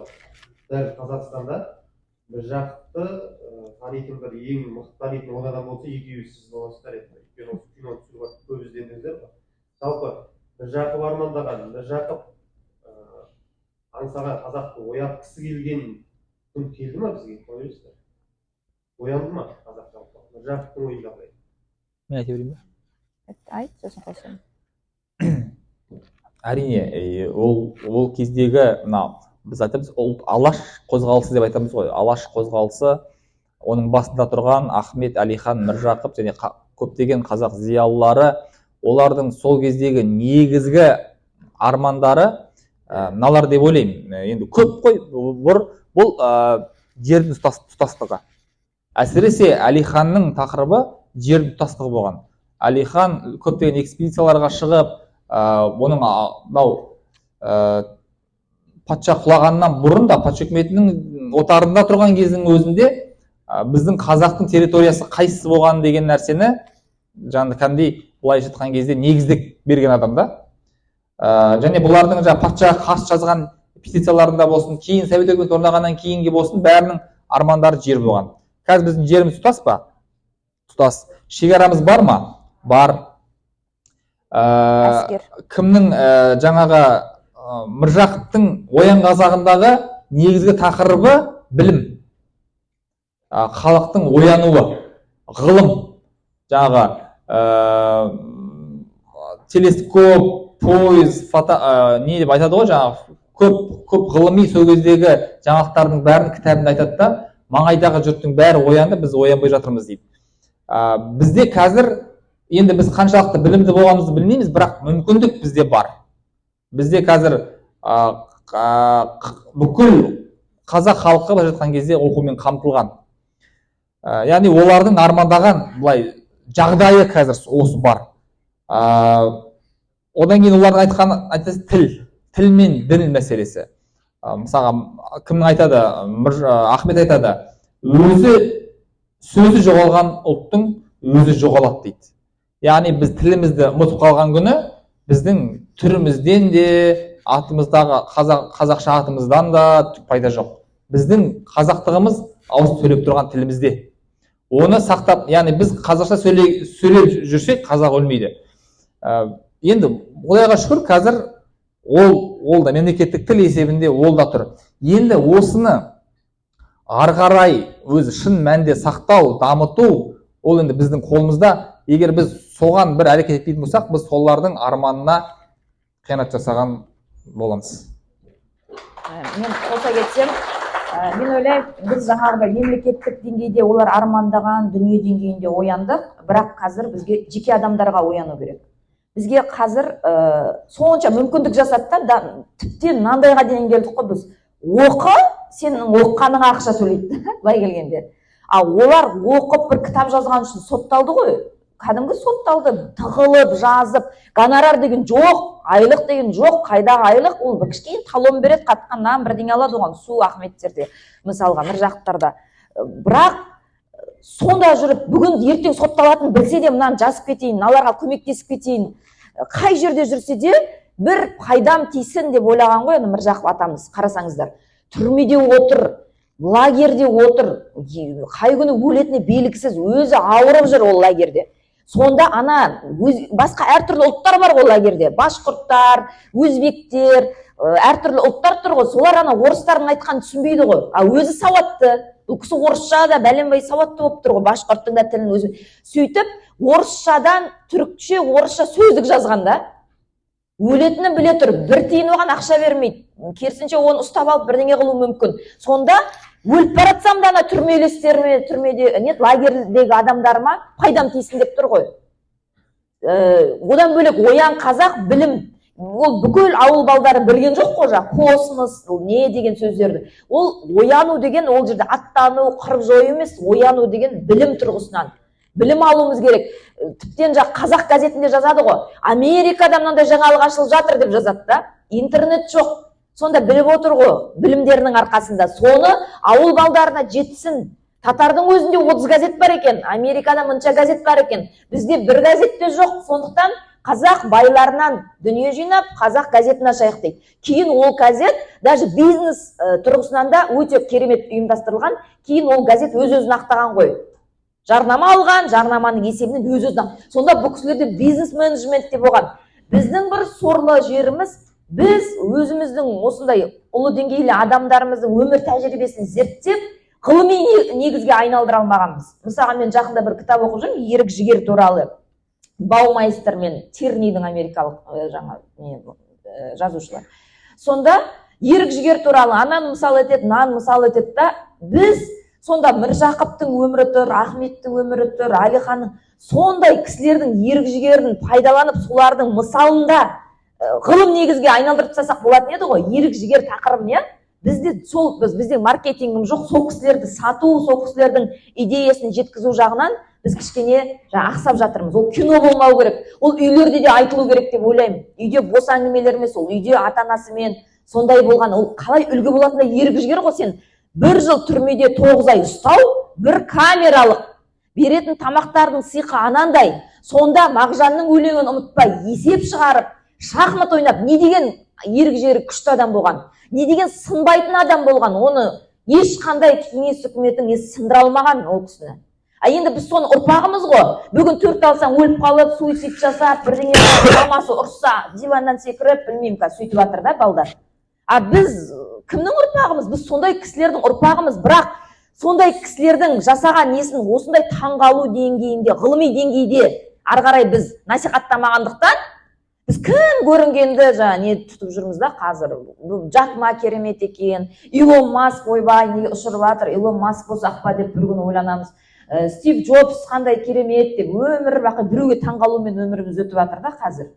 A: дәл Қазақстанда Міржақыпты танитын бір ең мықты танитын он адам болса, екеуі сіз боласыздар еді. Өйткені осы киноны түсіруге көп іздендіңіздер ғой. Жалпы Міржақып армандаған, Міржақып аңсаған қазақты оятқысы келген күн келді ма бізге? Ойлайсыздар? Оянды ма қазақ жалпы? Міржақыптың ойында қалай?
B: Мен айта берейін бе?
C: Айт, сосын қосайын.
B: Әрине, ол кездегі мына біз айтамыз ұлт алаш қозғалысы деп айтамыз ғой. Алаш қозғалысы, оның басында тұрған Ахмет Әлихан Міржақып және көптеген қазақ зиялылары, олардың сол кездегі негізгі армандары мыналар деп ойлаймын. Енді көп қой, бұл жердің тұтастығы. Әсіресе Әлиханның тақырыбы жердің тұтастығы болған. Әлихан көптеген экспедицияларға шығып, оның патша құлағаннан бұрын да патша үкіметінің отарында тұрған кездің өзінде біздің қазақтың территориясы қайсысы болған деген нәрсені жаңағы кәдімгідей былайша айтқан кезде негіздік берген адам да. Және бұлардың патшаға қарсы жазған петицияларында болсын, кейін совет өкіметі орнағаннан кейінге болсын, бәрінің армандары жер болған. Қазір біздің жеріміз тұтас па? Тұтас. Шекарамыз бар ма? Бар. Кімнің жаңағы Міржақыптың оян қазағындағы негізгі тақырыбы білім, халықтың оянуы, ғылым, жаңағы телескоп, пойыз, не деп айтады ғой, жаңағы көп ғылыми сол кездегі жаңалықтардың бәрін кітабында айтады да, маңайдағы жұрттың бәрі оянды, біз оянбай жатырмыз дейді. Бізде қазір енді біз қаншалықты білімді болғанымызды білмейміз, бірақ мүмкіндік бізде бар. Бізде қазір бүкіл қазақ халқы былай жатқан кезде оқумен қамтылған. Яғни олардың армандаған былай жағдайы қазір осы бар. Одан кейін олардың айтқан тіл мен дін мәселесі. Мысалға кімнің айтады? Ахмет айтады, сөзі жоғалған ұлттың өзі жоғалады дейді. Яғни біз тілімізді ұмытып қалған күні біздің түрімізден де, атымыздағы қазақша атымыздан да түк пайда жоқ. Біздің қазақтығымыз ауыз сөйлеп тұрған тілімізде. Оны сақтап, яғни біз қазақша сөйлеп жүрсек, қазақ өлмейді. Енді Құдайға шүкір, қазір ол да мемлекеттік тіл есебінде ол да тұр. Енді осыны ары қарай өзі шын мәнде сақтау, дамыту, ол енді біздің қолымызда. Егер біз соған бір әрекет етпейтін болсақ, біз солардың арманына қиянат жасаған боламыз.
C: Мен қоса кетсем, мен ойлаймын, біз жаңағыдай мемлекеттік деңгейде олар армандаған дүние деңгейінде ояндық, бірақ қазір бізге жеке адамдарға ояну керек. Бізге қазір сонша мүмкіндік жасатты да, тіптен мынандайға дейін келдік қой біз. Оқы, сенің оққаныңа ақша төлейді, былай келгенде. Олар оқып бір кітап жазған үшін сотталды ғой. Кәдімгі сотталды, тығылып, жазып, гонорар деген жоқ, айлық деген жоқ, қайдағы айлық, ол бір кішкене талон береді, қатқаннан бірдеңе алады оған, су Ахметтерде, мысалға Міржақыптарда. Бірақ сонда жүріп, бүгін ертең сотталатын білсе де мынаны жазып кетейін, мыналарға көмектесіп кетейін, қай жерде жүрсе де бір пайдам тисін деп ойлаған ғой Міржақып атамыз. Қарасаңыздар, түрмеде отыр, лагерде отыр, қай күні өлетіні белгісіз, өзі ауырып жүр ол лагерде. Сонда басқа әртүрлі ұлттар бар ғой лагерде, башқұрттар, өзбектер, әртүрлі ұлттар тұр ғой, солар орыстардың айтқанын түсінбейді ғой. Өзі сауатты, бұл кісі орысша да бәленбай сауатты болып тұр ғой, башқұрттың да тілін өзі. Сөйтіп, орысшадан түрікше, орысша сөздік жазғанда, өлетіні біле тұр, бір тиын оған ақша бермейді, керісінше оны ұстап алып бірдеңе қылу мүмкін. Сонда өліп баратсам да түрмелестеріме, түрмеде лагердегі адамдарыма пайдам тисін деп тұр ғой. Одан бөлек оян қазақ білім, ол бүкіл ауыл балдары білген жоқ қой, космос не деген сөздерді. Ол ояну деген ол жерде аттану, қырып жою емес, ояну деген білім тұрғысынан. Білім алуымыз керек. Тіптен қазақ газетінде жазады ғой, Америкада мынандай жаңалық ашылып жатыр деп жазады да. Интернет жоқ. Сонда біліп отыр ғой, білімдерінің арқасында. Соны ауыл балдарына жетсін. Татардың өзінде 30 газет бар екен, Америкада мынша газет бар екен. Бізде бір газет те жоқ. Сондықтан қазақ байларынан дүние жинап, қазақ газетін ашайық дейді. Кейін ол газет, даже бизнес тұрғысынан да өте керемет ұйымдастырылған. Кейін ол газет өз-өзін ақтаған ғой. Жарнама алған, жарнаманың есебінен өз-өзін. Сонда бұл кісілерде бизнес менеджмент деп болған. Біздің бір сорлы жеріміз, біз өзіміздің осындай ұлы деңгейлі адамдарымыздың өмір тәжірибесін зерттеп, ғылыми негізге айналдыра алмағанбыз. Мысалға мен жақында бір кітап оқып жүрмін, ерік жігер туралы. Баумайстер мен Тирнидің америкалық жазушылар. Сонда ерік жігер туралы ананы мысал етеді, мынаны мысал етеді да, біз сонда Міржақыптың өмірі тұр, Ахметтің өмірі тұр, Әлиханның, сондай кісілердің ерік жігерін пайдаланып, солардың мысалында ғылым негізге айналдырып тастасақ болатын еді ғой. Ерік жігер тақырыбын, бізде маркетингім жоқ, сол кісілерді сату, сол кісілердің идеясын жеткізу жағынан біз кішкене ақсап жатырмыз. Ол кино болмау керек, ол үйлерде де айтылу керек деп ойлаймын. Үйде бос әңгімелер емес, ол үйде ата-анасымен сондай болған, ол қалай үлгі болатындай ерік жігер ғой. Сен 1 жыл түрмеде 9 ай ұстау, бір камералық беретін тамақтардың сыйқы анандай. Сонда Мағжанның өлеңін ұмытпай, есеп шығарып, шахмат ойнап, не деген ерік жігері күшті адам болған, не деген сынбайтын адам болған, оны ешқандай кеңес үкіметің сындыра алмаған ол кісіні. Енді біз соны ұрпағымыз ғой. Бүгін 4 алсаң өліп қалып, суицид жасап, бірдеңе мамасы ұрса, диваннан секіріп, білмеймін, сөйтіп жатыр да балдар. Біз кімнің ұрпағымыз? Біз сондай кісілердің ұрпағымыз, бірақ сондай кісілердің жасаған несін осындай таңғалу деңгейінде, ғылыми деңгейде ары қарай біз насихаттамағандықтан, біз кім көрінгенді не тұтып жүрміз да қазір. Джек Ма керемет екен, Илон Маск ойбай неге ұшырып жатыр, Илон Маск болсақ па деп бір күні ойланамыз. Стив Джобс қандай керемет деп өмір бақи біреуге таңғалумен өміріміз өтіп жатыр да қазір.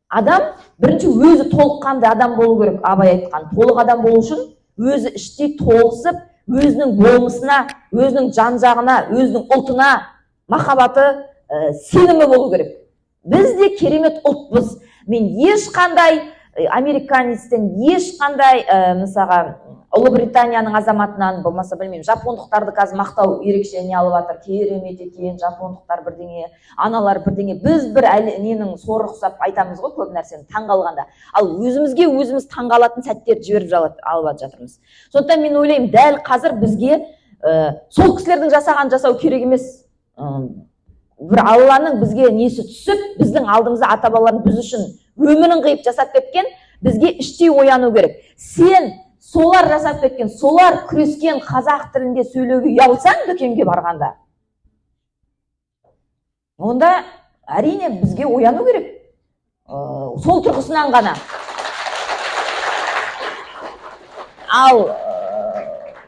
C: Адам бірінші өзі толыққанды адам болу керек. Абай айтқан, толық адам болу үшін өзі іштей толысып, өзінің болмысына, өзінің жан-жағына, өзінің ұлтына махаббаты, сенімі болу керек. Біз де керемет ұлтпыз. Мен ешқандай американецтен, ешқандай мысалға Ұлыбританияның азаматынан, болмаса білмеймін, жапондықтарды қазір мақтау ерекше не алып жатыр, керемет екен, жапондықтар бірдеңе, аналар бірдеңе. Біз бір ненің соры ұқсап айтамыз ғой көп нәрсені таңғалғанда. Ал өзімізге өзіміз таңғалатын сәттерді жіберіп алып жатырмыз. Сондықтан мен ойлаймын, дәл қазір бізге сол кісілердің жасаған жасау керек емес. Бір Алланың бізге несі түсіп, біздің алдымызда ата-бабаларымыз біз үшін өмірін қиып жасап кеткен, бізге іштей ояну керек. Сен солар жасап кеткен, солар күрескен қазақ тілінде сөйлеуге ұялсаң дүкенге барғанда, онда әрине бізге ояну керек. Сол тұрғысынан ғана. Ал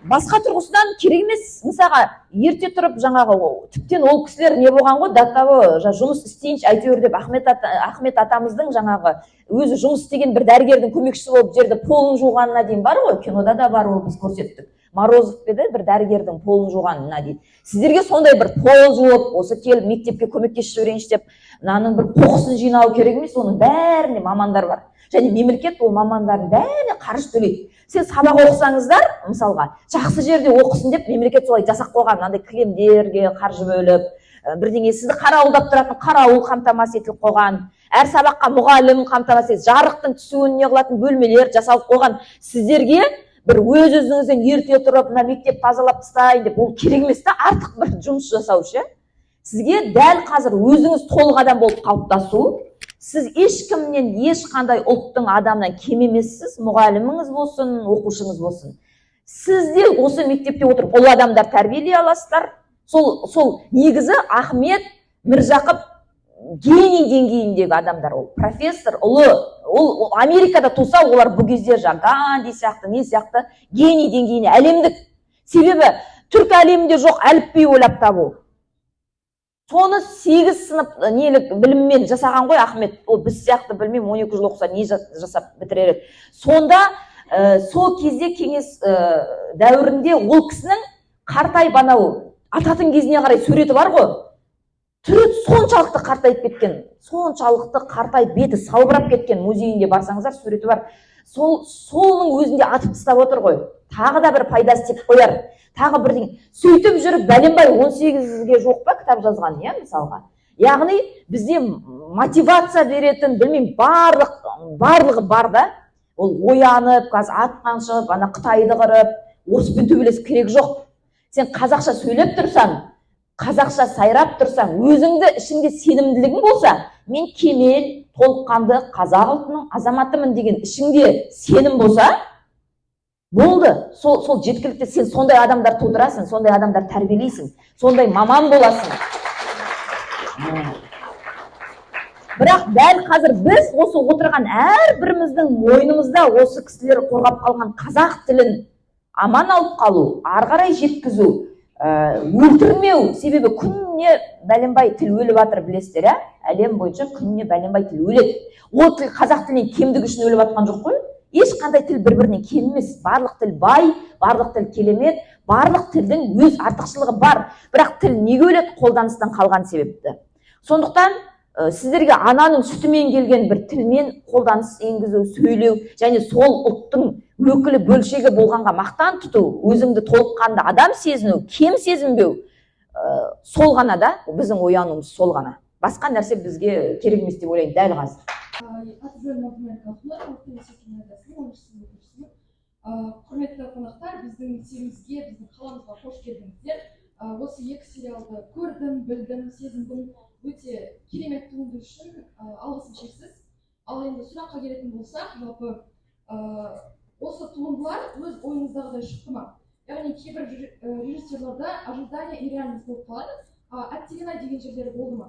C: басқа тұрғысынан керек емес. Мысалға ерте тұрып жаңағы тіптен ол кісілер не болған ғой, даттабы жұмыс істейінші әйтеуір деп Ахмет атамыздың жаңағы өзі жұмыс істеген бір дәрігердің көмекшісі болып жерді полын жуғанына дейін бар ғой, кинода да бар, ол біз көрсеттік. Морозов деді, бір дәрігердің полын жуғанына дейін. Сіздерге сондай бір пол жуып, осы келіп мектепке көмектесіп жіберейінші деп, мынаның бір қоқысын жинау керек емес, оның бәріне мамандар бар. Және мемлекет ол мамандардың бәріне қаржы төлейді. Сен сабақ оқысаңыздар, мысалға, жақсы жерде оқысын деп мемлекет солай жасақ қойған, мынандай кілемдерге қаржы бөліп, бірдеңе сізді қарауылдап тұратын қарауыл қамтамасыз етіліп қойған, әр сабаққа мұғалім қамтамасыз етіп, жарықтың түсуін не қылатын бөлмелер жасалып қойған. Сіздерге бір өз-өзіңізден ерте тұрып, мына мектеп тазалап тастайын деп, ол керек емес та, артық бір жұмыс жасау ше. Сізге дәл қазір өзіңіз толық адам болып қалыптасу, сіз ешкімнен, ешқандай ұлттың адамынан кем емессіз, мұғаліміңіз болсын, оқушыңыз болсын. Сіз де осы мектепте отырып, ол адамдар тәрбиелей аласыздар. Сол негізі Ахмет, Міржақып гений деңгейіндегі адамдар, ол профессор, ол Америкада туса, олар бұл кезде Ганди сияқты, не сияқты гений деңгейіне, әлемдік. Себебі түркі әлемінде жоқ әліпби ойлап табу. соны 8 сынып нелік біліммен жасаған ғой Ахмет. Ол біз сияқты білмеймін 12 жыл оқыса не жасап бітірер еді. Сонда сол кезде кеңес дәуірінде ол кісінің қартайып анау ататын кезіне қарай суреті бар ғой. Түрі соншалықты қартайып кеткен, соншалықты қартайып беті салбырап кеткен, музейінде барсаңыздар суреті бар. Соның өзінде атып тастап отыр ғой. Тағы да бір пайдасы теп қояр. Тағы бірдеңе. Сөйтіп жүріп бәленбай 18-ге жоқ па кітап жазған, иә, мысалға. Яғни бізде мотивация беретін, білмеймін, барлығы бар да. Ол оянып, қазір атқан шығып, ана Қытайды қырып, орыспен төбелес керек жоқ. Сен қазақша сөйлеп тұрсаң, қазақша сайрап тұрсаң, өзіңді ішіңде сенімділігің болса, мен кемел, толыққанды қазақ ұлтының азаматымын деген ішіңде сенім болса, болды. Сол жеткілікті. Сен сондай адамдар тудырасың, сондай адамдар тәрбиелейсің, сондай маман боласың. Бірақ дәл қазір біз осы отырған әрбіріміздің мойнымызда осы кісілер қорғап қалған қазақ тілін аман алып қалу, ары қарай жеткізу, өлтірмеу. Себебі күніне бәленбай тіл өліп жатыр, білесіздер, ә? Әлем бойынша күніне бәленбай тіл өледі. Ол тіл қазақ тілінен кемдігі үшін өліп жатқан жоқ қой. Ешқандай тіл бір-бірінен кем емес. Барлық тіл бай, барлық тіл керемет, барлық тілдің өз артықшылығы бар. Бірақ тіл неге өледі? Қолданыстан қалған себепті. Сондықтан сіздерге ананың сүтімен келген бір тілмен қолданыс енгізу, сөйлеу және сол ұлттың өкілі бөлшегі болғанға мақтан тұту, өзіңді толыққанды адам сезіну, кем сезінбеу, сол ғана да біздің оянуымыз, сол ғана. Басқа нәрсе бізге керек емес деп ойлаймын дәл қазір.
D: Құрметті қонақтар, біздің мектебімізге, біздің қаламызға қош келдіңіздер. Осы екі сериалды көрдім, білдім, сезіндім. Өте керемет туынды үшін алғысым шексіз. Ал енді сұраққа келетін болсақ, жалпы осы туындылар өз ойыңыздағыдай шықты ма? Яғни кейбір режиссерлерде ожидание и реальность болып қалады. Әттеген-ай деген жерлері болды ма?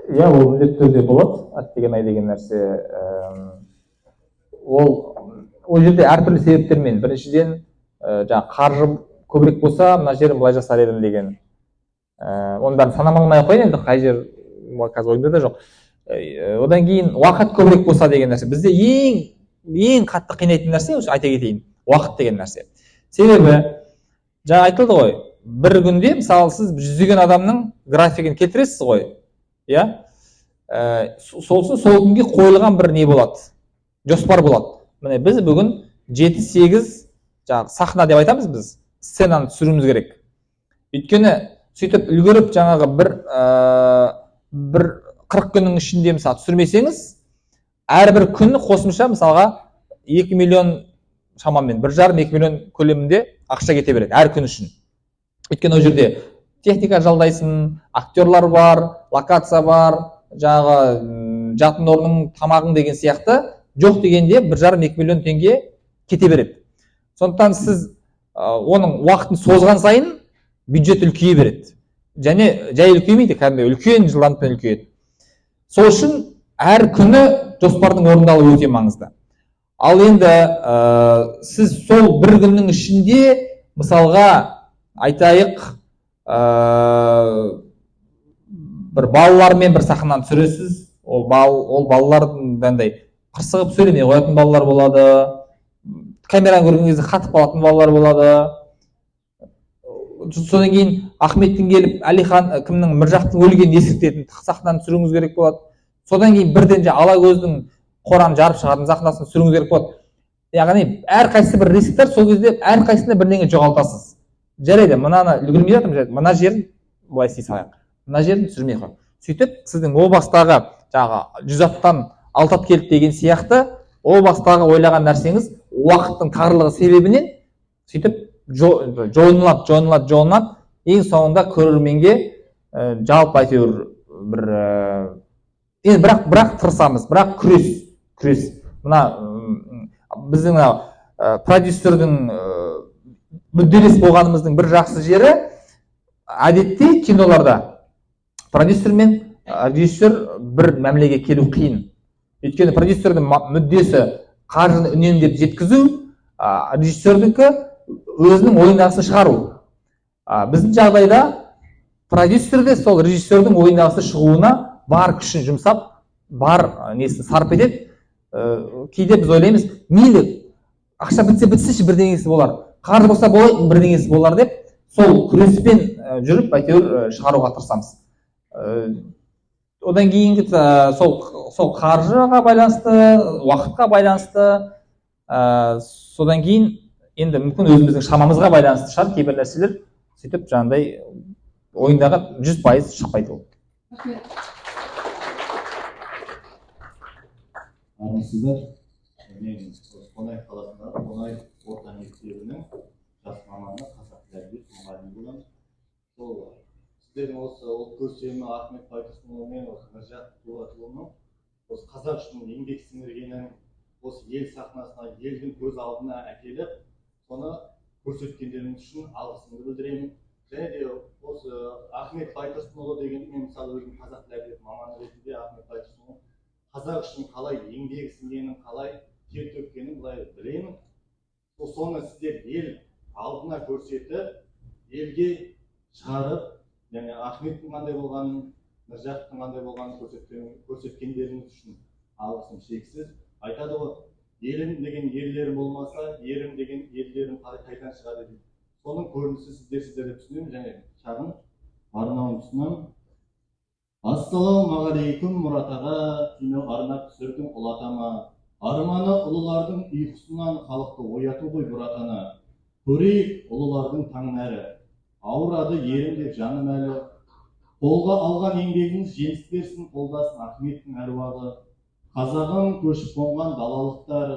B: Иә, ол міндетті түрде болады. Әттеген-ай деген нәрсе. Ол жерде әртүрлі себептермен. Біріншіден, қаржы көбірек болса, мына жерін былай жасар едім деген. Оның бәрін санамалмай қойын, енді қай жер қазір ойымда да жоқ. Одан кейін уақыт көбірек болса деген нәрсе. Бізде ең қатты қинайтын нәрсе, айта кетейін, уақыт деген нәрсе. Себебі, жаңа айтылды ғой, бір күнде, мысалы, сіз жүздеген адамның графигін келтіресіз ғой, иә? Сол күнге қойылған бір не болады, жоспар болады. Міне біз бүгін 7-8 сахна деп айтамыз біз, сценаны түсіруіміз керек. Өйткені сөйтіп үлгеріп жаңағы бір 40 күннің ішінде мысалы түсірмесеңіз, әрбір күн қосымша мысалға 2 миллион шамамен 1,5-2 миллион көлемінде ақша кете береді әр күн үшін. Өйткені ол жерде техника жалдайсың, актерлар бар, локация бар, жаңағы жатын орның, тамағың деген сияқты, жоқ дегенде 1,5-2 миллион теңге кете береді. Сондықтан сіз оның уақытын созған сайын бюджет үлкейе береді. Және жай үлкеймейді, кәдімгі үлкен жылдамдықпен үлкейеді. Сол үшін әр күні жоспардың орындалуы өте маңызды. Ал енді сіз сол бір күннің ішінде мысалға айтайық бір балалармен бір сахнаны түсіресіз. Ол балалардың қырсығып сөйлемей қоятын балалар болады, камераны көрген кезде қатып қалатын балалар болады. Содан кейін Ахметтің келіп Әлихан кімнің Міржақтың өлгенін ескертетін сахнаны түсіруіңіз керек болады. Содан кейін бірден ала көздің қораны жарып шығатын сахнасын түсіруіңіз керек болады. Яғни әрқайсысы бір рисктер, сол кезде әрқайсысында бірдеңе жоғалтасыз. Жарайды, мынаны үлгермей жатырмын, мына жерін былай істей салайық, мына жерін түсірмей қойып. Сөйтіп сіздің о бастағы 100 аттан 6 ат келді деген сияқты, о бастағы ойлаған нәрсеңіз уақыттың тарлығы себебінен сөйтіп жойылады, ең соңында көрерменге жалпы әйтеуір бір бірақ тырысамыз, бірақ күрес. Мына біздің продюсердің мүдделес болғанымыздың бір жақсы жері, әдетте киноларда продюсер мен режиссер бір мәмілеге келу қиын. Өйткені продюсердің мүддесі қаржыны үнемдеп жеткізу, режиссердікі өзінің ойындағысын шығару. Біздің жағдайда продюсер де сол режиссердің ойындағысы шығуына бар күшін жұмсап, бар несін сарп етеді. Кейде біз ойлаймыз, мейлі ақша бітсе бітсінші бірдеңесі болар, қарыз болса болады бірдеңесі болар деп, сол күреспен жүріп әйтеуір шығаруға тырысамыз. Одан кейінгі сол қаржыға байланысты, уақытқа байланысты, содан кейін енді мүмкін өзіміздің шамамызға байланысты шығар кейбір нәрселер, сөйтіп жаңағыдай ойындағы 100% шықпайды ол.
E: Армысыздар, мен Қонаев қаласындағы Қонаев орта мектебінің жас маманы, қазақ тілі мұғалімі боламын. Сол сіздердің осы ұлт көсемі Ахмет Байтұрсынұлы мен Нұржат Дулатұлының осы қазақ үшін еңбек сіңіргенін осы ел сахнасына, елдің көз алдына әкеліп, соны көрсеткендеріңіз үшін алғысымды білдіремін. Және де осы Ахмет Байтұрсынұлы деген, мен мысалы өзім қазақ тілі маманы ретінде Ахмет Байтұрсынұлы қазақ үшін қалай еңбек сіңгенін, қалай тер төккенін былай білемін. Соны сіздер ел алдына көрсетіп, елге шығарып, яғни Ахметтің қандай болғанын, Нұржаттың қандай болғанын көрсеткендеріңіз үшін алғысым шексіз. Айтады ғой, елім деген ерлерім болмаса, ерім деген ерлерім қайдан шығады дейді. Соның көрінісі сіздерді түсінемін, және шағын арнауын түсінемін. Ассалаумағалейкум Мұрат аға, кино арнап түсірдің ұл атама. Арманы ұлылардың ұйқысынан халықты ояту ғой бұр атана. Көрейік ұлылардың таңын әрі, ауырады ерім деп жаным әлі. Қолға алған еңбегіңіз жеміс берсін, қолдасын Ахметтің әруағы. Қазағым көшіп қонған далалықтар,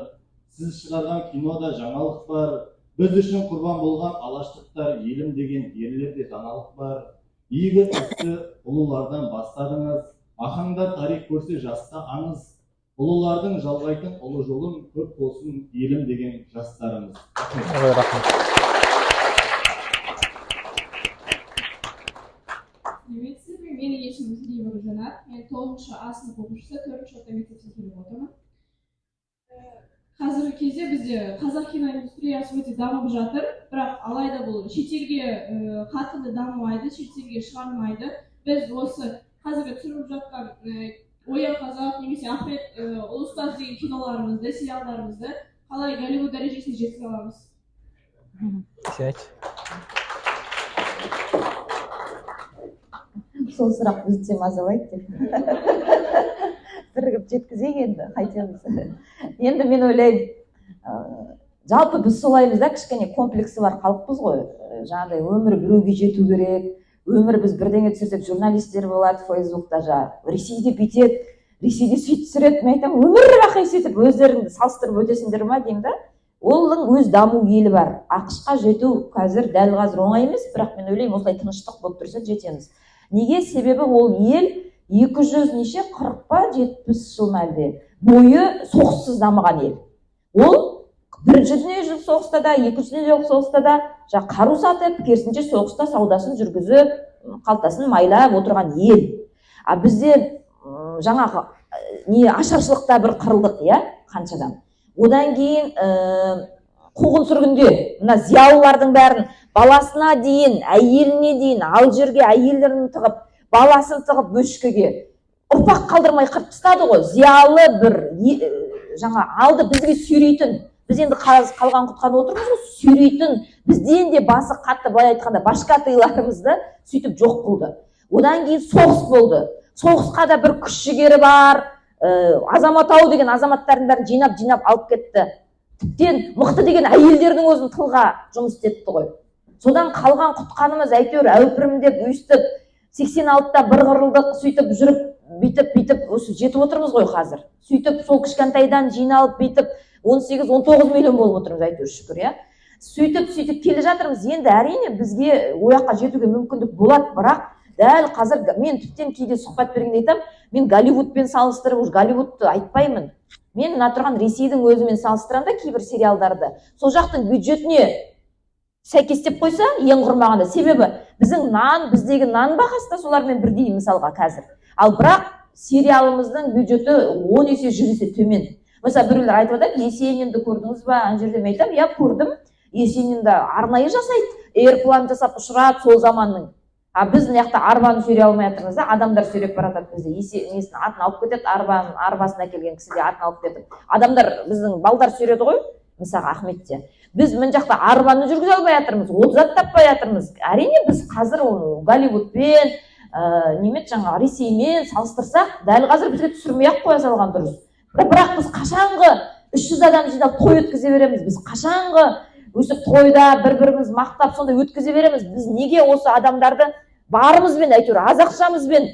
E: сіз шығарған кинода жаңалық бар. Біз үшін құрбан болған алаштықтар, елім деген ерлерде даналық бар. Игі істі ұлылардан бастадыңыз, ахаңдар тарих көрсе жаста аңыз. Ұлылардың жалғайтын ұлы жолын көп болсын елім деген жастарымыз.
D: Менің есімім Зілева Жанар. Мен 9-шы А сынып оқушысы, 4-ші орта мектепте келіп отырмын. Қазіргі кезде бізде қазақ кино индустриясы өте дамып жатыр, бірақ алайда бұл шетелге қатты дамымайды, шетелге шығармайды. Біз осы қазіргі түсіріліп жатқан Оян қазақ немесе Ахмет Ұлыстаз деген киноларымызды, сериалдарымызды қалай Голливуд дәрежесіне жеткізе аламыз?
C: Сол сұрақ бізде мазалайды деп. Бірігіп жеткізейік енді, қайтеміз. Енді мен ойлаймын, жалпы біз солаймыз да, кішкене комплексі бар халықпыз ғой. Жаңағыдай өмір біреуге жету керек, өмір біз бірдеңе түсірсек журналистер болады, Фейсбукта Ресейде бүйтеді, Ресейде сөйтіп түсіреді. Мен айтамын, өмір бақи сөйтіп өздеріңді салыстырып өтесіңдер ма деймін да. Олың өз даму елі бар. ақш-қа жету қазір дәл қазір оңай емес, бірақ мен ойлаймын, осылай тыныштық болып тұрса жетеміз. Неге? Себебі ол ел 200 неше 40 па 70 жыл әлде бойы соғыссыз дамыған ел. Ол бірінші дүниежүзілік соғыста да, екінші дүниежүзілік соғыста да қару сатып, керісінше соғыста саудасын жүргізіп, қалтасын майлап отырған ел. А бізде жаңағы ашаршылықта бір қырылдық, қаншадан. Одан кейін қуғын сүргінде мына зиялылардың бәрін баласына дейін, әйеліне дейін, ал жерге әйелдерін тығып, баласын тығып бөшкеге ұрпақ қалдырмай қырып тастады ғой. Зиялы бір алды бізге сүйрейтін, біз енді қалған құтқан отырмыз ғой, сүйрейтін, бізден де басы қатты, былай айтқанда башкатыйларымызды сөйтіп жоқ болды. Одан кейін соғыс болды. Соғысқа да бір күш жігері бар, Азаматау деген азаматтардың бәрін жинап алып кетті. Тіптен мықты деген әйелдердің өзін тылға жұмыс істетті ғой. Содан қалған құтқанымыз әйтеуір әупірімдеп өйстіп 86-та бір қырылдық, сөйтіп жүріп бүйтіп осы жетіп отырмыз ғой қазір. Сөйтіп сол кішкентайдан жиналып бүйтіп 18-19 миллион болып отырмыз әйтеуір шүкір, сөйтіп келе жатырмыз. Енді әрине бізге ояққа жетуге мүмкіндік болады, бірақ дәл қазір мен тіптен кейде сұхбат бергенде айтамын, мен Голливудпен салыстырып, Голливудты айтпаймын. Мен мына тұрған Ресейдің өзімен салыстырғанда кейбір сериалдарды сол жақтың бюджетіне сәйкестеп қойса, ең құрмағанда. Себебі біздегі нан бағасы да солармен бірдей мысалға қазір. Ал бірақ сериалымыздың бюджеті 10 есе 100 есе төмен. Mesela біреулер айтып жатады, Есенинді көрдіңіз ба? Ана жерде мен айтамын, иә көрдім. Есенинді арнайы жасайды. эйрплан жасап ұшырады сол заманның. А біз мына жақта арбаны сүйре алмай жатырмыз да, адамдар сүйреп бара жатады бізді. Несін атын алып кетеді, арбасын әкелген кісі де атын алып кетіп. Адамдар, біздің балдар сүйреді ғой, мысалы Ахметте. Біз мына жақта арбаны жүргізе албай жатырмыз, отзат таппай жатырмыз. Әрине біз қазір Голливудпен, немен жаңа Ресеймен салыстырсақ, дәл қазір бізге түсірмей ақ қоя салған дұрыс. Бірақ біз қашанғы 300 адам жинап той өткізе береміз, біз қашанғы өсіп тойда бір-біріміз мақтап сондай өткізе береміз. Біз неге осы адамдарды барымызбен, әйтеуір аз ақшамызбен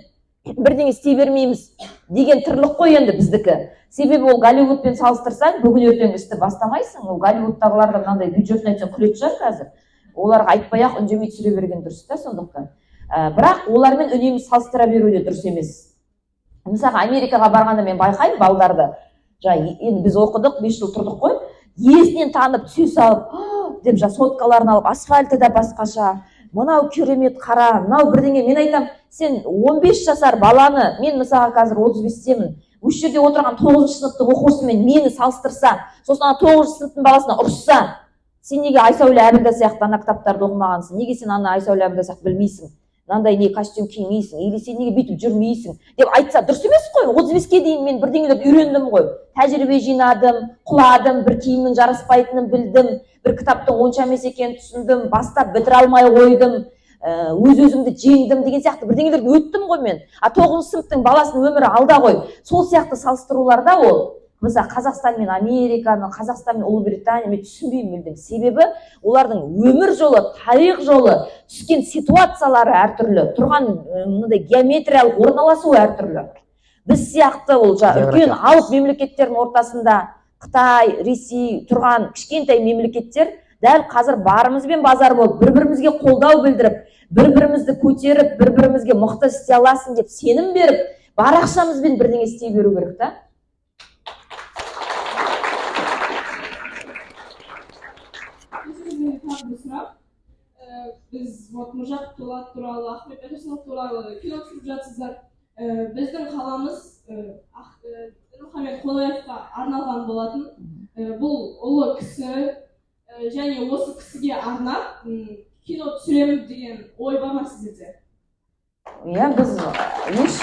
C: бірдеңе істей бермейміз деген тірлік қой енді біздікі. Себебі ол Голливудпен салыстырсаң, бүгін ертең істі бастамайсың. Ол Голливудтағыларды мынандай бюджетін айтсаң күлетін шығар қазір. Оларға айтпай-ақ үндемей түсіре берген дұрыс та сондықтан. Бірақ олармен үнемі салыстыра беру де дұрыс емес. Мысалы Америкаға барғанда мен байқаймын балдарды. Енді біз оқыдық, 5 жыл тұрдық қой. Есінен танып түсе салып, деп соткаларын алып, асфальты да басқаша. Мынау керемет қара, мынау бірдеңе. Мен айтам, сен 15 жасар баланы, мен мысалы қазір 35-темін. Осы жерде отырған 9-шы сыныптың оқушысымен мені салыстырса, сосын 9-шы сыныптың баласына ұрысса, сен неге Айсәуле Әбілда сияқты ана кітаптарды оқымағансың? Неге сен ана Айсәуле Әбілда сияқты білмейсің? Мынандай не костюм кимейсің, или сен неге бүйтіп жүрмейсің деп айтса дұрыс емес қой. 35-ке дейін мен бірдеңелерді үйрендім ғой. Тәжірибе жинадым, құладым, бір киімнің жараспайтынын білдім, бір кітаптың онша емес екенін түсіндім, бастап бітіре алмай қойдым, өз-өзімді жеңдім деген сияқты бірдеңелерді өттім ғой мен. 9-шы сыныптың баласының өмірі алда ғой. Сол сияқты салыстыруларда ол мысалы Қазақстан мен Американы, Қазақстан мен Ұлыбритания мен түсінбеймін мүлдем. Себебі олардың өмір жолы, тарих жолы, түскен ситуациялары әртүрлі, тұрған мындай геометриялық орналасуы әртүрлі. Біз сияқты ол үлкен алып мемлекеттердің ортасында Қытай, Ресей тұрған кішкентай мемлекеттер дәл қазір барымызбен базар болып, бір-бірімізге қолдау білдіріп, бір-бірімізді көтеріп, бір-бірімізге мықты істей аласың деп сенім беріп, бар ақшамызбен бірдеңе істей беру керек та.
D: Біз Нұржат Дулат туралы, Ахмет Байтұрсынов туралы кино түсіріп жатсыздар. Біздің қаламыз Мұхаммед Қонаевқа арналған болатын. Бұл ұлы кісі және осы кісіге арнап кино түсіреміз деген ой бар ма сіздерде?
C: Иә, біз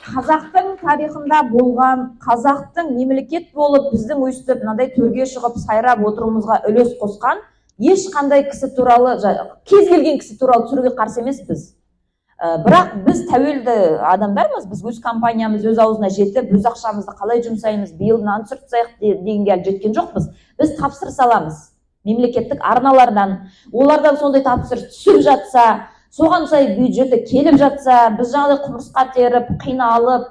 C: қазақтың тарихында болған, қазақтың мемлекет болып біздің өстіп мынандай төрге шығып сайрап отыруымызға үлес қосқан ешқандай кісі туралы, кез келген кісі туралы түсіруге қарсы емеспіз. Бірақ біз тәуелді адамдармыз, біз өз компаниямыз өз аузына жетіп, өз ақшамызды қалай жұмсаймыз, биыл мынаны түсірсек дегенге әлі жеткен жоқпыз. Біз тапсырыс аламыз мемлекеттік арналардан, олардан сондай тапсырыс түсіп жатса, соған сай бюджеті келіп жатса, біз жаңағыдай құмырсқа теріп, қиналып,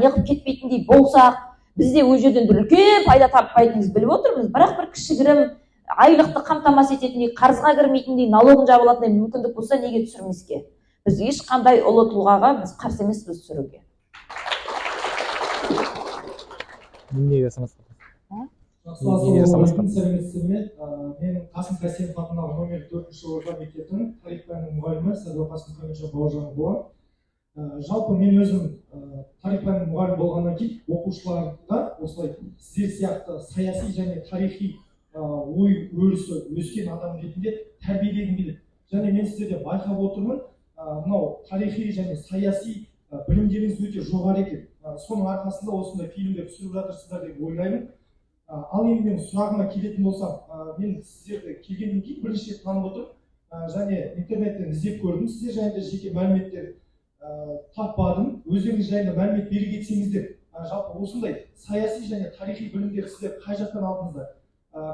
C: неғып кетпейтіндей болсақ, бізде өз жерден үлкен пайда таппайтынымызды біліп отырмыз. Бірақ бір кішігірім айлықты қамтамасыз ететіндей, қарызға кірмейтіндей, налогын жаба алатындай мүмкіндік болса, неге түсірмеске? Біз ешқандай ұлы тұлғаға біз қарсы емеспіз түсіруге.
B: Неге санасыз?
F: Мен Қасым Қайсенов атындағы номер 4-ші орта мектептің тарих пәнінің мұғалімі Сәдуақасым Қайынша Бауыржан болам. Жалпы мен өзім тарих пәнінің мұғалімі болғаннан кейін оқушыларға осылай сіздер сияқты саяси және тарихи ой өрісі өскен адам ретінде тәрбиелегім келеді. Және мен сіздерде байқап отырмын, мынау тарихи және саяси білімдеріңіз өте жоғары екен. Соның арқасында осындай фильмдер түсіріп жатырсыздар деп ойлаймын. Ал енді мен сұрағыма келетін болсам, мен сіздерді келгеннен кейін бірінші рет танып отырмын және интернеттен іздеп көрдім. Сіздер жайында жеке мәліметтер таппадым. Өздеріңіз жайында мәлімет бере кетсеңіздер, жалпы осындай саяси және тарихи білімдер сіздер қай жақтан алдыңыздар?